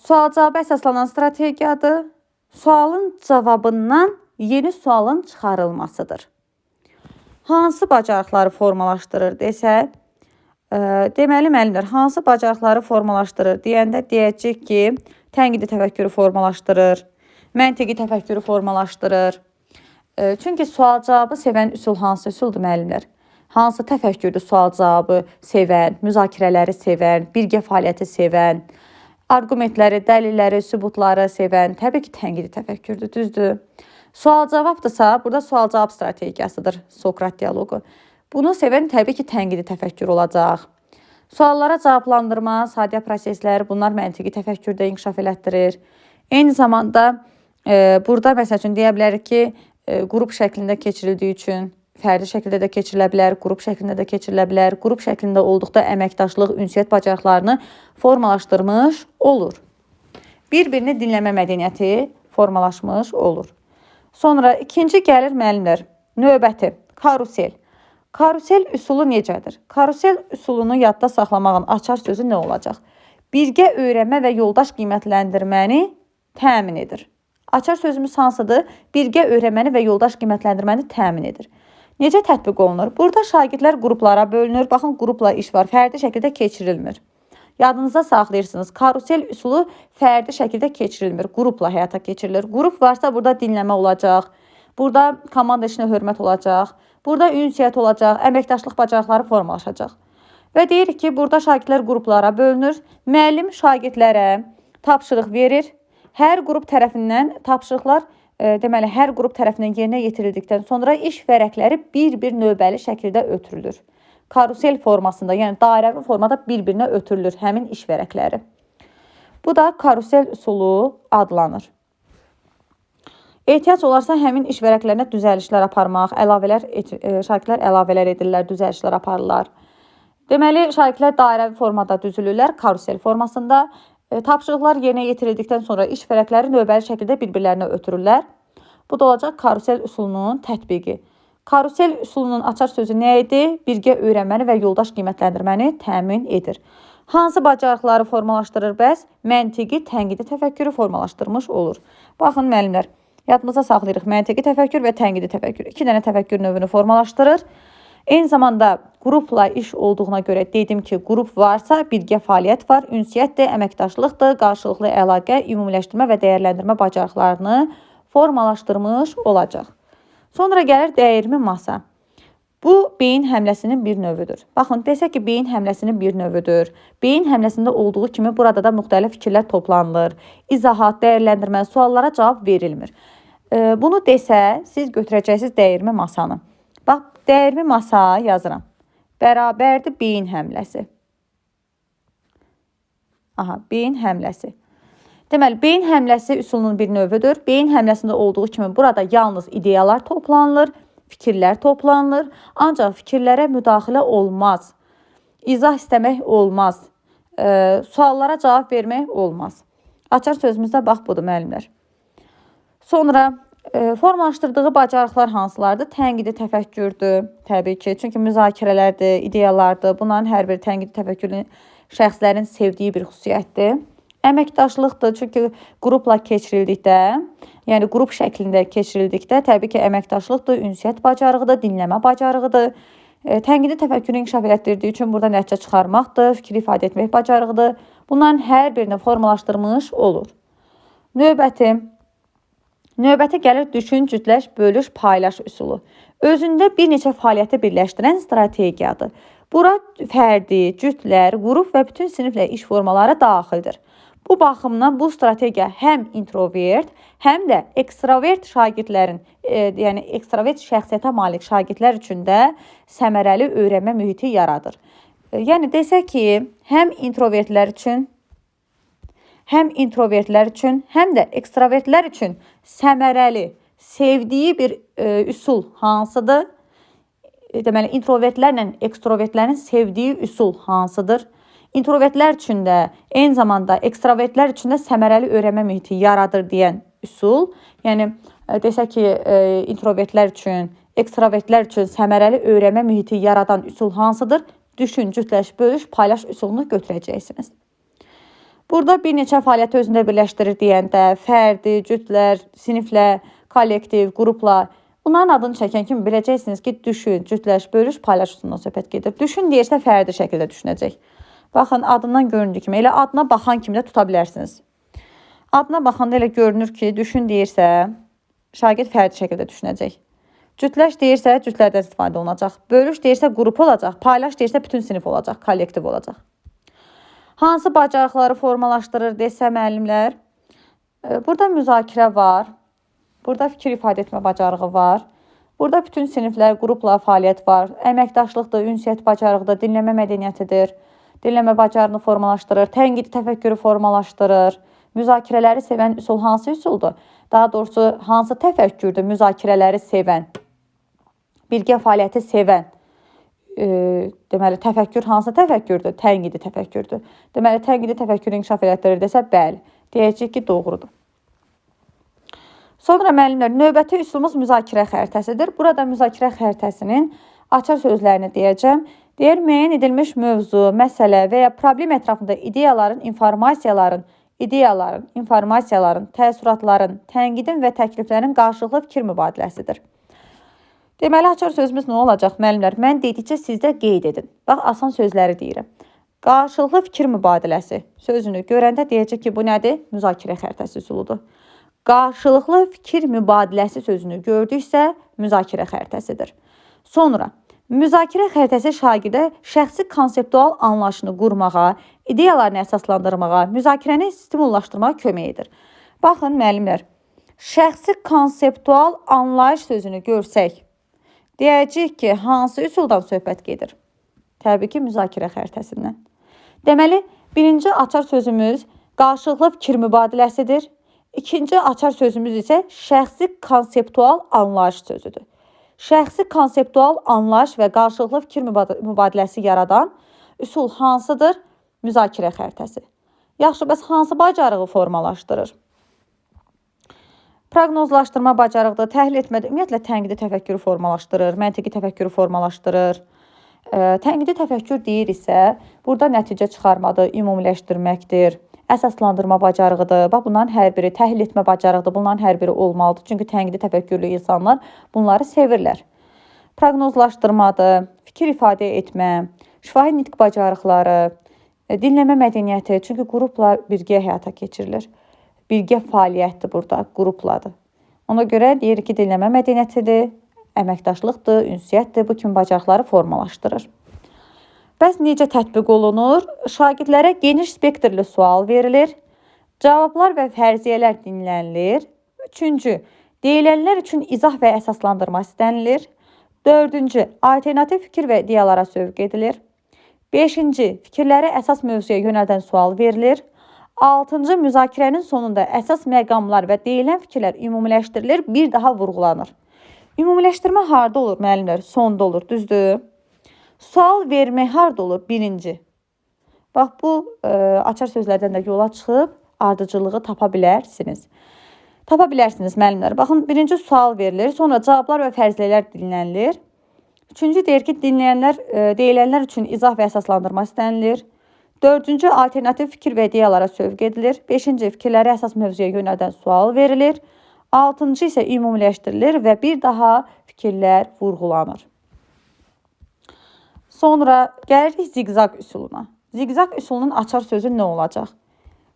Sual-cavaba əsaslanan strategiyadır. Sualın cavabından yeni sualın çıxarılmasıdır. Hansı bacarıqları formalaşdırır desək, deməli, müəllimlər, hansı bacarıqları formalaşdırır deyəndə deyəcək ki, tənqidi təfəkkürü formalaşdırır, məntiqi təfəkkürü formalaşdırır. Çünki sual-cavabı sevən üsul hansı üsuldur, müəllimlər? Hansı təfəkkürdür sual-cavabı sevən, müzakirələri sevən, birgə fəaliyyəti sevən, arqumentləri, dəlilləri, sübutları sevən, təbii ki, tənqidi təfəkkürdür, düzdür. Sual-cavabdırsa, burada sual-cavab strategiyasıdır Sokrat dialoqu. Bunu sevən təbii ki, tənqidi təfəkkür olacaq. Suallara cavablandırma, sadə proseslər, bunlar məntiqi təfəkkürdə inkişaf elətdirir. Eyni zamanda burada məsəl üçün deyə bilərik ki, qrup şəklində keçirildiyi üçün fərdi şəkildə də keçirilə bilər, qrup şəklində də keçirilə bilər. Qrup şəklində olduqda əməkdaşlıq, ünsiyyət bacarıqlarını formalaşdırmış olur. Bir-birini dinləmə mədəniyyəti formalaşmış olur. Sonra ikinci gəlir müəllimlər, növbəti, karusel. Karusel üsulu necədir? Karusel üsulunu yadda saxlamağın açar sözü nə olacaq? Birgə öyrənmə və yoldaş qiymətləndirməni təmin edir. Açar sözümüz hansıdır? Birgə öyrənməni və yoldaş qiymətləndirməni təmin edir. Necə tətbiq olunur? Burada şagirdlər qruplara bölünür. Baxın, qrupla iş var. Fərdi şəkildə keçirilmir. Yadınızda saxlayırsınız. Karusel üsulu fərdi şəkildə keçirilmir. Qrupla həyata keçirilir. Qrup varsa burada dinləmə olacaq. Burada komanda işinə hörmət olacaq. Burada ünsiyyət olacaq. Əməkdaşlıq bacarıqları formalaşacaq. Və deyirik ki, burada şagirdlər qruplara bölünür. Müəllim şagirdlərə tapşırıq verir. Hər qrup tərəfindən tapşırıqlar deməli, hər qrup tərəfindən yerinə yetirildikdən sonra iş vərəqləri bir-bir növbəli şəkildə ötürülür. Karusel formasında, yəni dairəvi formada bir-birinə ötürülür həmin iş vərəqləri. Bu da karusel üsulu adlanır. Ehtiyac olarsa həmin iş vərəqlərinə düzəlişlər aparmaq, şagirdlər əlavələr edirlər, düzəlişlər aparırlar. Deməli, şagirdlər dairəvi formada düzülürlər, karusel formasında. Tapşırıqlar yerinə yetirildikdən sonra iş vərəqləri növbəli şəkildə bir-birlərinə ötürürlər. Bu da olacaq karusel üsulunun tətbiqi. Karusel üsulunun açar sözü nə idi? Birgə öyrənməni və yoldaş qiymətləndirməni təmin edir. Hansı bacarıqları formalaşdırır bəs? Məntiqi, tənqidi təfəkkürü formalaşdırmış olur. Baxın müəllimlər, yadımıza saxlayırıq məntiqi təfəkkür və tənqidi təfəkkür. 2 dənə təfəkkür növünü formalaşdırır. Eyni zamanda qrupla iş olduğuna görə dedim ki, qrup varsa birgə fəaliyyət var, ünsiyyətdir, əməkdaşlıqdır, qarşılıqlı əlaqə, ümumiləşdirmə və dəyərləndirmə bacarıqlarını formalaşdırmış olacaq. Sonra gəlir dəyirmi masa. Bu, beyin həmləsinin bir növüdür. Baxın, desək ki, beyin həmləsinin bir növüdür. Beyin həmləsində olduğu kimi burada da müxtəlif fikirlər toplanılır. İzahat, dəyərləndirmə, suallara cavab verilmir. Bunu desə, siz götürəcəksiniz dəyirmi masanı. Bax, dəyirmi masa yazıram. Bərabərdir beyin həmləsi. Aha, beyin həmləsi. Deməli, beyin həmləsi üsulunun bir növüdür. Beyin həmləsində olduğu kimi burada yalnız ideyalar toplanılır, fikirlər toplanılır. Ancaq fikirlərə müdaxilə olmaz. İzah istəmək olmaz. Suallara cavab vermək olmaz. Açar sözümüzdə bax budur müəllimlər. Sonra formalaşdırdığı bacarıqlar hansılardır? Tənqidi təfəkkürdür, təbii ki. Çünki müzakirələrdir, ideyalardır. Bunların hər biri tənqidi təfəkkürün şəxslərin sevdiyi bir xüsusiyyətdir. Əməkdaşlıqdır, çünki qrupla keçirildikdə, yəni qrup şəklində keçirildikdə, təbii ki, əməkdaşlıqdır, ünsiyyət bacarığıdır, dinləmə bacarığıdır. Tənqidi təfəkkürü inkişaf elətdirdiyi üçün burada nəticə çıxarmaqdır, fikir ifadə etmək bacarığıdır. Bunların hər birini formalaşdırmış olur. Növbəti gəlir düşün, cütləş, bölüş, paylaş üsulu. Özündə bir neçə fəaliyyəti birləşdirən strategiyadır. Bura fərdi, cütlər, qrup və bütün siniflə iş formaları daxildir. Bu baxımdan bu strategiya həm introvert, həm də ekstravert şagirdlərin, yəni ekstravert şəxsiyyətə malik şagirdlər üçün də səmərəli öyrənmə mühiti yaradır. Yəni desək ki, həm introvertlər üçün, həm də ekstravertlər üçün səmərəli, sevdiyi bir üsul hansıdır? Deməli, introvertlərlə ekstrovertlərin sevdiyi üsul hansıdır? İntrovertlər üçün də, eyni zamanda ekstravertlər üçün də səmərəli öyrənmə mühiti yaradır deyən üsul. Yəni, desək ki, introvertlər üçün, ekstravertlər üçün səmərəli öyrənmə mühiti yaradan üsul hansıdır? Düşün, cütləş, bölüş, paylaş üsulunu götürəcəksiniz. Burada bir neçə fəaliyyəti özündə birləşdirir deyəndə, fərdi, cütlər, siniflə, kollektiv, qrupla, bunların adını çəkən kimi biləcəksiniz ki, düşün, cütləş, bölüş, paylaş üsulundan söhbət gedir. Düşün deyirsə fərdi şəkildə düşünəcək. Baxın, adından göründüyü kimi, elə adına baxan kimi də tuta bilərsiniz. Adına baxanda elə görünür ki, düşün deyirsə, şagird fərdi şəkildə düşünəcək. Cütləş deyirsə, cütlərdən istifadə olunacaq. Bölüş deyirsə, qrup olacaq. Paylaş deyirsə, bütün sinif olacaq, kollektiv olacaq. Hansı bacarıqları formalaşdırır desə müəllimlər? Burada müzakirə var. Burada fikir ifadə etmə bacarığı var. Burada bütün siniflər, qrupla fəaliyyət var. Əməkdaşlıqdır, ünsiyyət bacarığıdır, dinləmə mədəniyyətidir. Dinləmə bacarığını formalaşdırır, tənqidi təfəkkürü formalaşdırır. Müzakirələri sevən üsul hansı üsuldur? Daha doğrusu, hansı təfəkkürdür müzakirələri sevən? Birgə fəaliyyəti sevən. Deməli, təfəkkür hansı təfəkkürdür? Tənqidi təfəkkürdür. Deməli, tənqidi təfəkkürü inkişaf elətdirir desə, bəli. Deyəcək ki, doğrudur. Sonra müəllimlər, növbəti üsulumuz müzakirə xəritəsidir. Burada müzakirə xəritəsinin açar sözlərini deyəcəm. Deyir, müəyyən edilmiş mövzu, məsələ və ya problem ətrafında informasiyaların, təəssüratların, tənqidin və təkliflərin qarşılıqlı fikir mübadiləsidir. Deməli, açar sözümüz nə olacaq, müəllimlər? Mən dedikcə siz də qeyd edin. Bax, asan sözləri deyirəm. Qarşılıqlı fikir mübadiləsi sözünü görəndə deyəcək ki, bu nədir? Müzakirə xəritəsi üsuludur. Qarşılıqlı fikir mübadiləsi sözünü gördüksə, müzakirə xəritəsidir. Sonra, müzakirə xəritəsi şagirdə şəxsi konseptual anlayışını qurmağa, ideyalarını əsaslandırmağa, müzakirəni stimullaşdırmağa kömək edir. Baxın, müəllimlər, Şəxsi konseptual anlayış sözünü görsək, deyəcəyik ki, hansı üsuldan söhbət gedir? Təbii ki, müzakirə xəritəsindən. Deməli, birinci açar sözümüz qarşılıqlı fikir mübadiləsidir. İkinci açar sözümüz isə şəxsi konseptual anlayış sözüdür. Şəxsi konseptual anlayış və qarşılıqlı fikir mübadiləsi yaradan üsul hansıdır? Müzakirə xəritəsi. Yaxşı, bəs hansı bacarığı formalaşdırır? Proqnozlaşdırma bacarıqdır, təhlil etmədə ümumiyyətlə tənqidi təfəkkürü formalaşdırır, məntiqi təfəkkürü formalaşdırır. Tənqidi təfəkkür deyir isə, burada nəticə çıxarmadır, ümumiləşdirməkdir, əsaslandırma bacarığıdır. Bax, bunların hər biri, təhlil etmə bacarığıdır, bunların hər biri olmalıdır. Çünki tənqidi təfəkkürlü insanlar bunları sevirlər. Proqnozlaşdırmadır, fikir ifadə etmə, şifahi nitq bacarıqları, dinləmə mədəniyyəti, çünki qrupla birgə həyata keçirilir. Birgə fəaliyyətdir burada, qrupladır. Ona görə deyir ki, dinləmə mədəniyyətidir, əməkdaşlıqdır, ünsiyyətdir, bu kimi bacarıqları formalaşdırır. Bəs necə tətbiq olunur? Şagirdlərə geniş spektrli sual verilir, cavablar və fərziyyələr dinlənilir. Üçüncü, deyilənlər üçün izah və əsaslandırma istənilir. Dördüncü, alternativ fikir və ideyalara sövq edilir. Beşinci, fikirləri əsas mövzuya yönəldən sual verilir. Altıncı, müzakirənin sonunda əsas məqamlar və deyilən fikirlər ümumiləşdirilir, bir daha vurğulanır. Ümumiləşdirmə harda olur, müəllimlər? Sonda olur, düzdür? Sual vermək harda olur? Birinci. Bax, bu açar sözlərdən də yola çıxıb ardıcılığı tapa bilərsiniz. Tapa bilərsiniz, müəllimlər. Baxın, birinci sual verilir, sonra cavablar və fərziyələr dinlənilir. Üçüncü, deyir ki, deyilənlər üçün izah və əsaslandırma istənilir. Dördüncü, alternativ fikir və ideyalara sövq edilir. Beşinci, fikirləri əsas mövzuya yönəldən sual verilir. Altıncı isə ümumiləşdirilir və bir daha fikirlər vurğulanır. Sonra gəlirik ziqzaq üsuluna. Ziqzaq üsulunun açar sözü nə olacaq?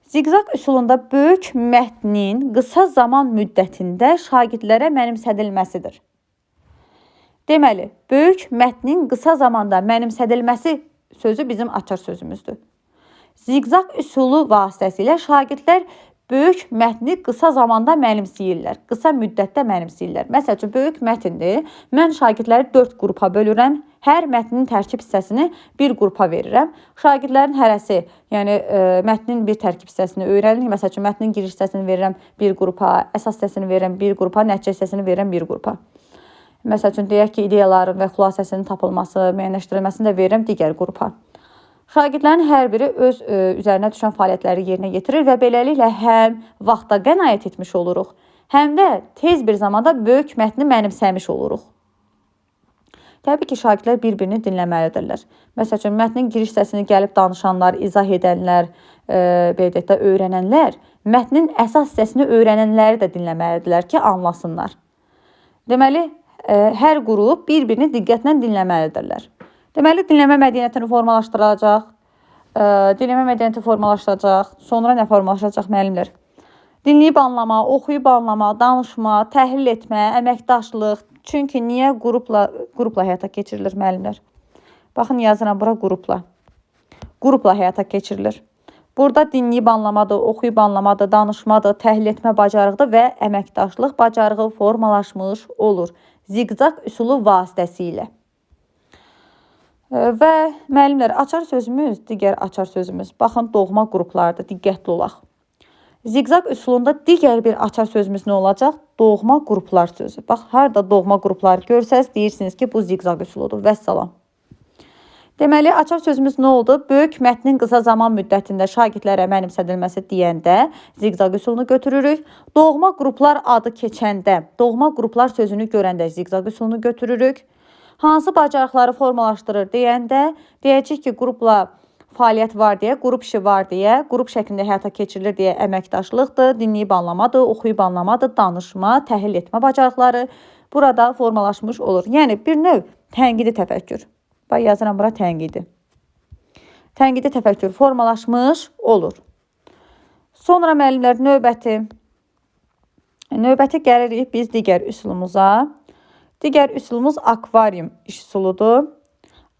Ziqzaq üsulunda böyük mətnin qısa zaman müddətində şagirdlərə mənimsədilməsidir. Deməli, böyük mətnin qısa zamanda mənimsədilməsi sözü bizim açar sözümüzdür. Ziqzaq üsulu vasitəsilə şagirdlər böyük mətni qısa zamanda mənimsəyirlər, qısa müddətdə mənimsəyirlər. Məsəl üçün, böyük mətindir, mən şagirdləri 4 qrupa bölürəm, hər mətnin tərkib hissəsini bir qrupa verirəm. Şagirdlərin hərəsi, yəni mətnin bir tərkib hissəsini öyrənir. Məsəl üçün, mətnin giriş hissəsini verirəm bir qrupa, əsas hissəsini verirəm bir qrupa, nəticə hissəsini verirəm bir qrupa. Məsəl üçün, deyək ki, ideyaların və xülasəsinin tapılması, müəyyənləşdirilməsini də verirəm digər qrupa. Şagirdlərin hər biri öz üzərinə düşən fəaliyyətləri yerinə yetirir və beləliklə həm vaxta qənaət etmiş oluruq, həm də tez bir zamanda böyük mətni mənimsəmiş oluruq. Təbii ki, şagirdlər bir-birini dinləməlidirlər. Məsəl üçün, mətnin giriş hissəsini gəlib danışanlar, izah edənlər, öyrənənlər, mətnin əsas hissəsini öyrənənləri də dinləməlidirlər ki, anlasınlar. Deməli, hər qrup bir-birini diqqətlə dinləməlidirlər. Deməli, dinləmə mədəniyyətini formalaşdıracaq. Sonra nə formalaşacaq, müəllimlər? Dinləyib anlama, oxuyub anlama, danışma, təhlil etmə, əməkdaşlıq. Çünki niyə qrupla həyata keçirilir, müəllimlər? Baxın, yazıram bura qrupla. Qrupla həyata keçirilir. Burada dinləyib anlamadır, oxuyub anlamadır, danışmadır, təhlil etmə bacarıqdır və əməkdaşlıq bacarığı formalaşmış olur. Ziqzaq üsulu vasitəsilə. Və müəllimlər, açar sözümüz, digər açar sözümüz. Baxın, doğma qruplardır, diqqətli olaq. Ziqzaq üsulunda digər bir açar sözümüz nə olacaq? Doğma qruplar sözü. Bax, harada doğma qruplar görsəz, deyirsiniz ki, bu ziqzaq üsuludur. Vəssalam. Deməli, açar sözümüz nə oldu? Böyük mətnin qısa zaman müddətində şagirdlərə mənimsədilməsi deyəndə ziqzaq üsulunu götürürük. Doğma qruplar adı keçəndə, doğma qruplar sözünü görəndə ziqzaq üsulunu götürürük. Hansı bacarıqları formalaşdırır deyəndə, deyəcək ki, qrupla fəaliyyət var deyə, qrup işi var deyə, qrup şəklində həyata keçirilir deyə əməkdaşlıqdır, dinləyib anlamadır, oxuyub anlamadır, danışma, təhlil etmə bacarıqları burada formalaşmış olur. Yəni, bir növ tənqidi təfəkkür. Bax, yazıram bura tənqidi. Tənqidi təfəkkür formalaşmış olur. Sonra müəllimlər növbəti gəlirik biz digər üsulumuza. Digər üsulumuz akvarium iş üsuludur.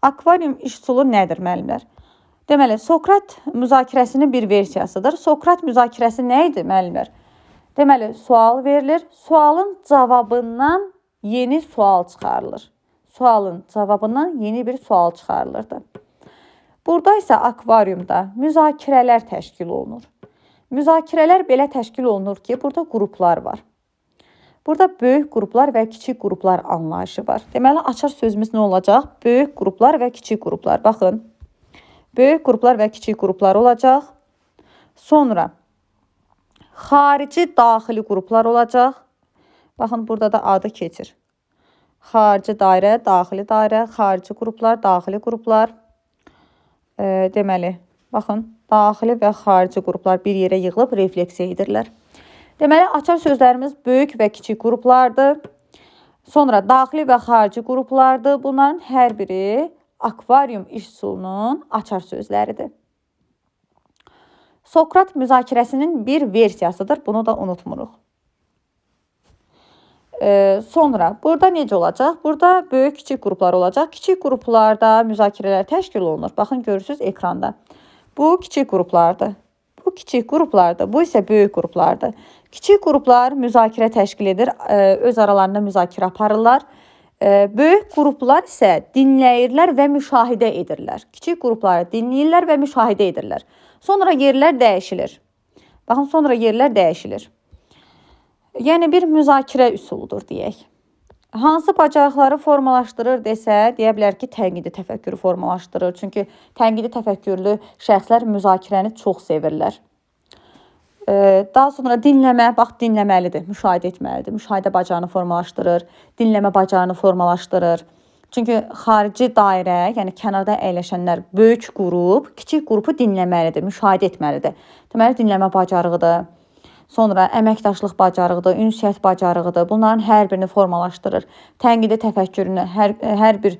Akvarium iş üsulu nədir, müəllimlər? Deməli, Sokrat müzakirəsinin bir versiyasıdır. Sokrat müzakirəsi nə idi, müəllimlər? Deməli, sual verilir. Sualın cavabından yeni sual çıxarılır. Sualın cavabından yeni bir sual çıxarılırdı. Burada isə akvariumda müzakirələr təşkil olunur. Müzakirələr belə təşkil olunur ki, burada qruplar var. Burada böyük qruplar və kiçik qruplar anlayışı var. Deməli, açar sözümüz nə olacaq? Böyük qruplar və kiçik qruplar. Baxın, böyük qruplar və kiçik qruplar olacaq. Sonra xarici, daxili qruplar olacaq. Baxın, burada da adı keçir. Xarici dairə, daxili dairə, xarici qruplar, daxili qruplar. Deməli, baxın, daxili və xarici qruplar bir yerə yığılıb refleksiya edirlər. Deməli, açar sözlərimiz böyük və kiçik qruplardır. Sonra daxili və xarici qruplardır. Bunların hər biri akvarium iş üsulunun açar sözləridir. Sokrat müzakirəsinin bir versiyasıdır. Bunu da unutmuruq. Sonra burada necə olacaq? Burada böyük kiçik qruplar olacaq. Kiçik qruplarda müzakirələr təşkil olunur. Baxın, görürsünüz ekranda. Bu kiçik qruplardır. Bu kiçik qruplardır. Bu isə böyük qruplardır. Kiçik qruplar müzakirə təşkil edir. Öz aralarında müzakirə aparırlar. Böyük qruplar isə dinləyirlər və müşahidə edirlər. Kiçik qrupları dinləyirlər və müşahidə edirlər. Sonra yerlər dəyişilir. Baxın, sonra yerlər dəyişilir. Yəni bir müzakirə üsuludur deyək. Hansı bacarıqları formalaşdırır desə, deyə bilər ki, tənqidi təfəkkürü formalaşdırır. Çünki tənqidi təfəkkürlü şəxslər müzakirəni çox sevirlər. Daha sonra dinləmə, bax, dinləməlidir, müşahidə etməlidir. Müşahidə bacarığını formalaşdırır, dinləmə bacarığını formalaşdırır. Çünki xarici dairə, yəni kənarda əyləşənlər böyük qrup, kiçik qrupu dinləməlidir, müşahidə etməlidir. Deməli, dinləmə bacarığıdır. Sonra əməkdaşlıq bacarığıdır, ünsiyyət bacarığıdır. Bunların hər birini formalaşdırır. Tənqidi təfəkkürünü, hər bir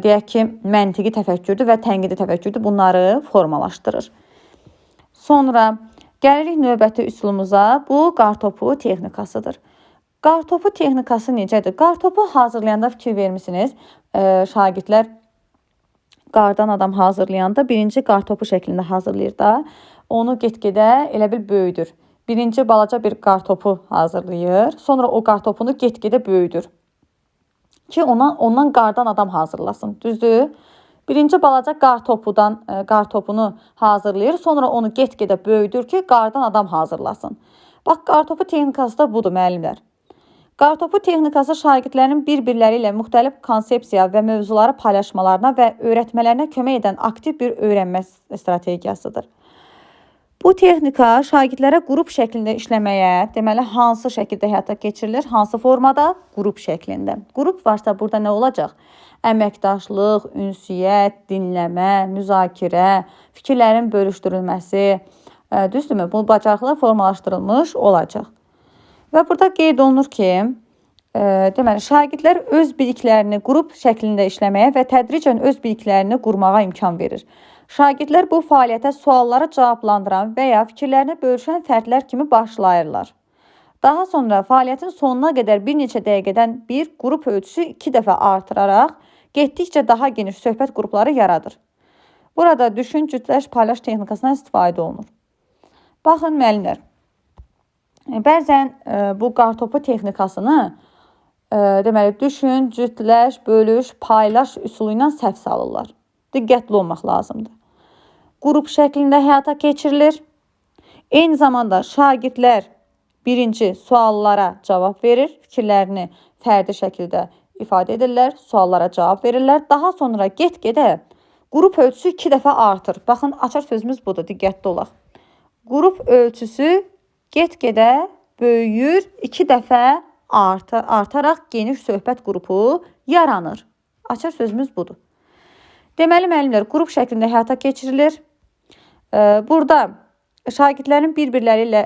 deyək ki, məntiqi təfəkkürdür və tənqidi təfəkkürdür. Bunları formalaşdırır. Sonra gəlirik növbəti üsulumuza. Bu qartopu texnikasıdır. Qartopu texnikası necədir? Qartopu hazırlayanda fikir vermişsiniz. Şagirdlər qardan adam hazırlayanda birinci qartopu şəklində hazırlayır da. Onu get-gedə elə bil böyüdür. Birinci balaca bir qartopu hazırlayır. Sonra o qartopunu get-gedə böyüdür. Ki ondan qardan adam hazırlasın. Düzdür? Birinci balaca qartopunu hazırlayır. Sonra onu get-gedə böyüdür ki, qardan adam hazırlasın. Bax, qartopu texnikası da budur, müəllimlər. Qartopu texnikası şagirdlərin bir-birləri ilə müxtəlif konsepsiya və mövzuları paylaşmalarına və öyrətmələrinə kömək edən aktiv bir öyrənmə strategiyasıdır. Bu texnika şagirdlərə qrup şəklində işləməyə, deməli, hansı şəkildə həyata keçirilir, hansı formada? Qrup şəklində. Qrup varsa burada nə olacaq? Əməkdaşlıq, ünsiyyət, dinləmə, müzakirə, fikirlərin bölüşdürülməsi, düzdürmü? Bu bacarıqlar formalaşdırılmış olacaq. Və burada qeyd olunur ki, deməli, şagirdlər öz biliklərini qrup şəklində işləməyə və tədricən öz biliklərini qurmağa imkan verir. Şagirdlər bu fəaliyyətə sualları cavablandıran və ya fikirlərini bölüşən fərdlər kimi başlayırlar. Daha sonra fəaliyyətin sonuna qədər bir neçə dəqiqədən bir qrup ölçüsü 2 dəfə artıraraq getdikcə daha geniş söhbət qrupları yaradır. Burada düşün, cütləş, paylaş texnikasından istifadə olunur. Baxın, müəllimlər, bəzən bu qartopu texnikasını deməli, düşün, cütləş, bölüş, paylaş üsulu ilə səhv salırlar. Diqqətli olmaq lazımdır. Qrup şəklində həyata keçirilir. Eyni zamanda şagirdlər birinci suallara cavab verir, fikirlərini fərdi şəkildə ifadə edirlər, suallara cavab verirlər. Daha sonra get-gedə qrup ölçüsü 2 dəfə artır. Baxın, açar sözümüz budur, diqqətli olaq. Qrup ölçüsü get-gedə böyüyür, 2 dəfə artaraq geniş söhbət qrupu yaranır. Açar sözümüz budur. Deməli, müəllimlər, qrup şəklində həyata keçirilir. Burada şagirdlərin bir-birləri ilə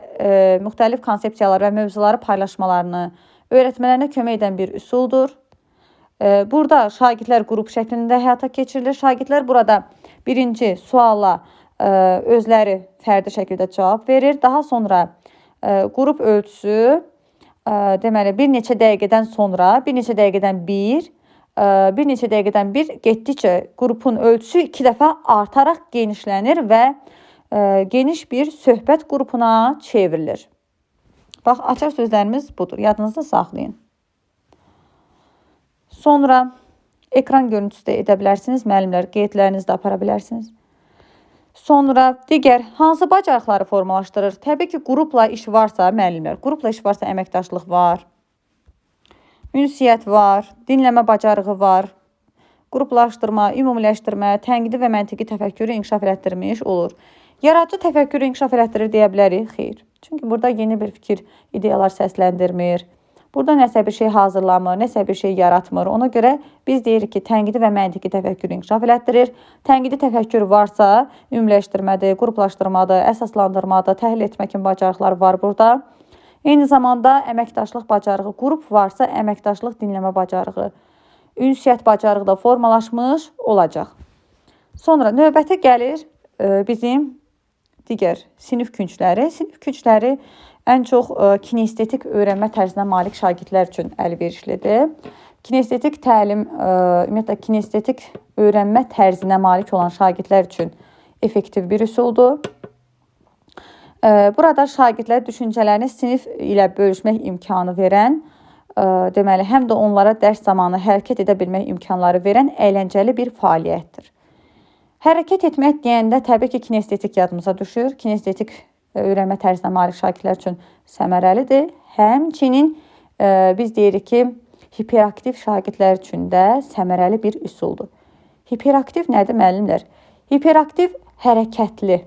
müxtəlif konsepsiyalar və mövzuları paylaşmalarını öyrətmələrinə kömək edən bir üsuldur. Burada şagirdlər qrup şəklində həyata keçirilir. Şagirdlər burada birinci suala özləri fərdi şəkildə cavab verir. Daha sonra qrup ölçüsü deməli, bir neçə dəqiqədən sonra, bir neçə dəqiqədən bir getdikcə qrupun ölçüsü 2 dəfə artaraq genişlənir və geniş bir söhbət qrupuna çevrilir. Bax, açar sözlərimiz budur. Yadınızda saxlayın. Sonra ekran görüntüsü də edə bilərsiniz. Müəllimlər, qeydlərinizi də apara bilərsiniz. Sonra digər hansı bacarıqları formalaşdırır? Təbii ki, qrupla iş varsa, müəllimlər, qrupla iş varsa əməkdaşlıq var, ünsiyyət var, dinləmə bacarığı var, qruplaşdırma, ümumiləşdirmə, tənqidi və məntiqi təfəkkürü inkişaf elətdirmiş olur. Yaradıcı təfəkkürü inkişaf elətdirir deyə bilərik? Xeyr. Çünki burada yeni bir fikir, ideyalar səsləndirmir. Burada nəsə bir şey hazırlamır, nəsə bir şey yaratmır. Ona görə biz deyirik ki, tənqidi və məntiqi təfəkkürü inkişaf elətdirir. Tənqidi təfəkkür varsa, ümumiləşdirmədir, qruplaşdırmadır, əsaslandırmadır, təhlil etmə kimi bacarıqlar var burada. Eyni zamanda əməkdaşlıq bacarığı, qrup varsa əməkdaşlıq dinləmə bacarığı, ünsiyyət bacarığı da formalaşmış olacaq. Sonra növbəti gəlir bizim digər sinif küncləri. Sinif küncləri ən çox kinestetik öyrənmə tərzinə malik şagirdlər üçün əlverişlidir. Kinestetik təlim, ümumiyyətlə kinestetik öyrənmə tərzinə malik olan şagirdlər üçün effektiv bir üsuldur. Burada şagirdlər düşüncələrini sinif ilə bölüşmək imkanı verən, deməli, həm də onlara dərs zamanı hərəkət edə bilmək imkanları verən əyləncəli bir fəaliyyətdir. Hərəkət etmək deyəndə təbii ki, kinestetik yadımıza düşür. Kinestetik öyrənmə tərzinə malik şagirdlər üçün səmərəlidir. Həmçinin biz deyirik ki, hiperaktiv şagirdlər üçün də səmərəli bir üsuldur. Hiperaktiv nədir, müəllimlər? Hiperaktiv hərəkətli.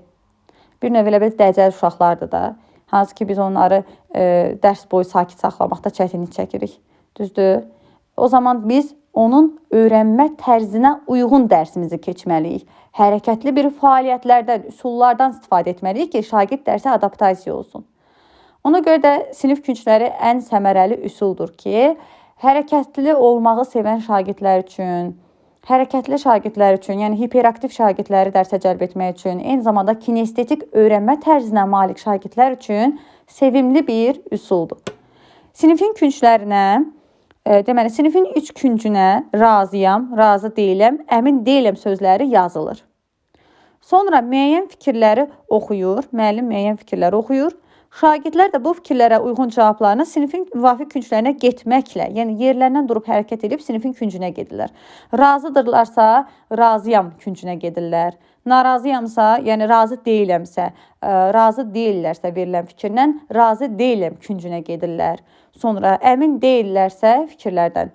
Bir növ elə bir dəcəl uşaqlardır da. Hansı ki, biz onları dərs boyu sakit saxlamaqda çətinlik çəkirik. Düzdür? O zaman biz onun öyrənmə tərzinə uyğun dərsimizi keçməliyik. Hərəkətli bir fəaliyyətlərdən, üsullardan istifadə etməliyik ki, şagird dərsə adaptasiya olsun. Ona görə də sinif küncləri ən səmərəli üsuldur ki, hərəkətli olmağı sevən şagirdlər üçün, hərəkətli şagirdlər üçün, yəni hiperaktiv şagirdləri dərsə cəlb etmək üçün, eyni zamanda kinestetik öyrənmə tərzinə malik şagirdlər üçün sevimli bir üsuldur. Sinifin künclərinə, deməli, sinifin 3 küncünə razıyam, razı deyiləm, əmin deyiləm sözləri yazılır. Sonra müəyyən fikirləri oxuyur, müəllim müəyyən fikirləri oxuyur. Şagirdlər də bu fikirlərə uyğun cavablarını sinifin müvafiq künclərinə getməklə, yəni yerlərindən durub hərəkət edib sinifin küncünə gedirlər. Razıdırlarsa, razıyam küncünə gedirlər. Narazıyamsa, yəni razı deyiləmsə, razı deyillərsə verilən fikirlə, razı deyiləm küncünə gedirlər. Sonra əmin deyillərsə fikirlərdən,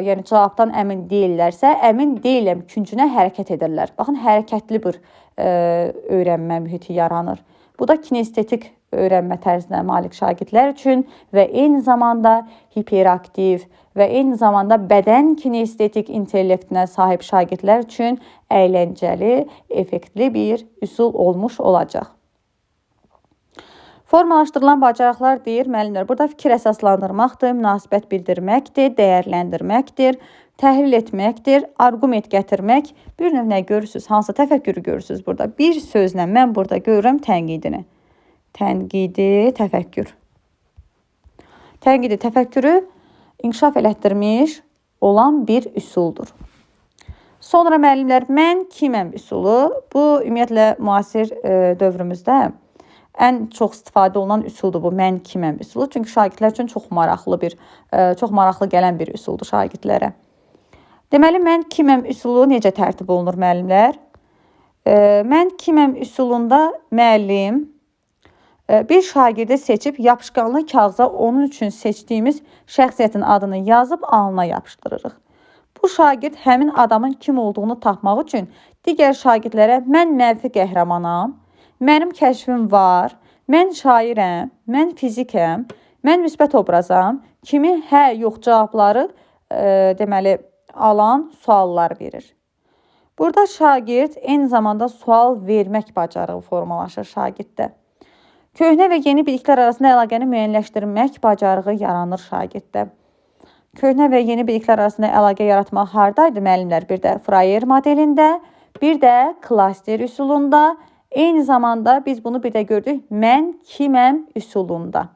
yəni cavabdan əmin deyillərsə, əmin deyiləm küncünə hərəkət edirlər. Baxın, hərəkətli bir öyrənmə mühiti yaranır. Bu da kinestetik öyrənmə tərzinə malik şagirdlər üçün və eyni zamanda hiperaktiv və eyni zamanda bədən kinestetik intellektinə sahib şagirdlər üçün əyləncəli, effektli bir üsul olmuş olacaq. Formalaşdırılan bacarıqlar deyir, müəllimlər, burada fikir əsaslandırmaqdır, münasibət bildirməkdir, dəyərləndirməkdir, təhlil etməkdir, arqument gətirmək. Bir növ nə görürsünüz? Hansı təfəkkürü görürsünüz burada? Bir sözlə mən burada görürəm tənqidini. Tənqidi təfəkkür. Tənqidi təfəkkürü inkişaf elətdirmiş olan bir üsuldur. Sonra müəllimlər, mən kiməm üsulu. Bu, ümumiyyətlə, müasir dövrümüzdə ən çox istifadə olunan üsuldur bu mən kiməm üsulu. Çünki şagirdlər üçün çox maraqlı gələn bir üsuldur şagirdlərə. Deməli, mən kiməm üsulu necə tərtib olunur müəllimlər? Mən kiməm üsulunda müəllim bir şagirdi seçib yapışqanlı kağıza onun üçün seçdiyimiz şəxsiyyətin adını yazıb alnına yapışdırırıq. Bu şagird həmin adamın kim olduğunu tapmaq üçün digər şagirdlərə mən mənfi qəhrəmanam, mənim kəşfim var, mən şairəm, mən fizikəm, mən müsbət obrazam kimi hə, yox cavabları deməli alan suallar verir. Burada şagird eyni zamanda sual vermək bacarığı formalaşır şagirddə. Köhnə və yeni biliklər arasında əlaqəni müəyyənləşdirmək bacarığı yaranır şagirddə. Köhnə və yeni biliklər arasında əlaqə yaratmaq hardaydı müəllimlər? Bir də Freyer modelində, bir də klaster üsulunda, eyni zamanda biz bunu bir də gördük mən kiməm üsulunda.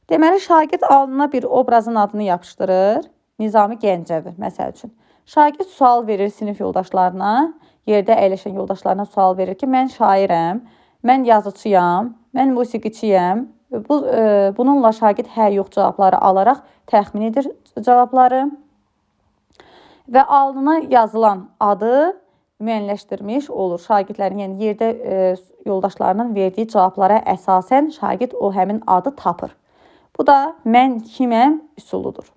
Deməli, şagird alnına bir obrazın adını yapışdırır. Nizami Gəncəvi, məsəl üçün. Şagird sual verir sinif yoldaşlarına, yerdə əyləşən yoldaşlarına sual verir ki, mən şairəm, mən yazıçıyam, mən musiqiçiyəm, Bununla şagird hə, yox cavabları alaraq təxmin edir cavabları və alnına yazılan adı müəyyənləşdirmiş olur. Şagirdlərin, yəni yerdə yoldaşlarının verdiyi cavablara əsasən şagird o həmin adı tapır. Bu da mən kiməm üsuludur.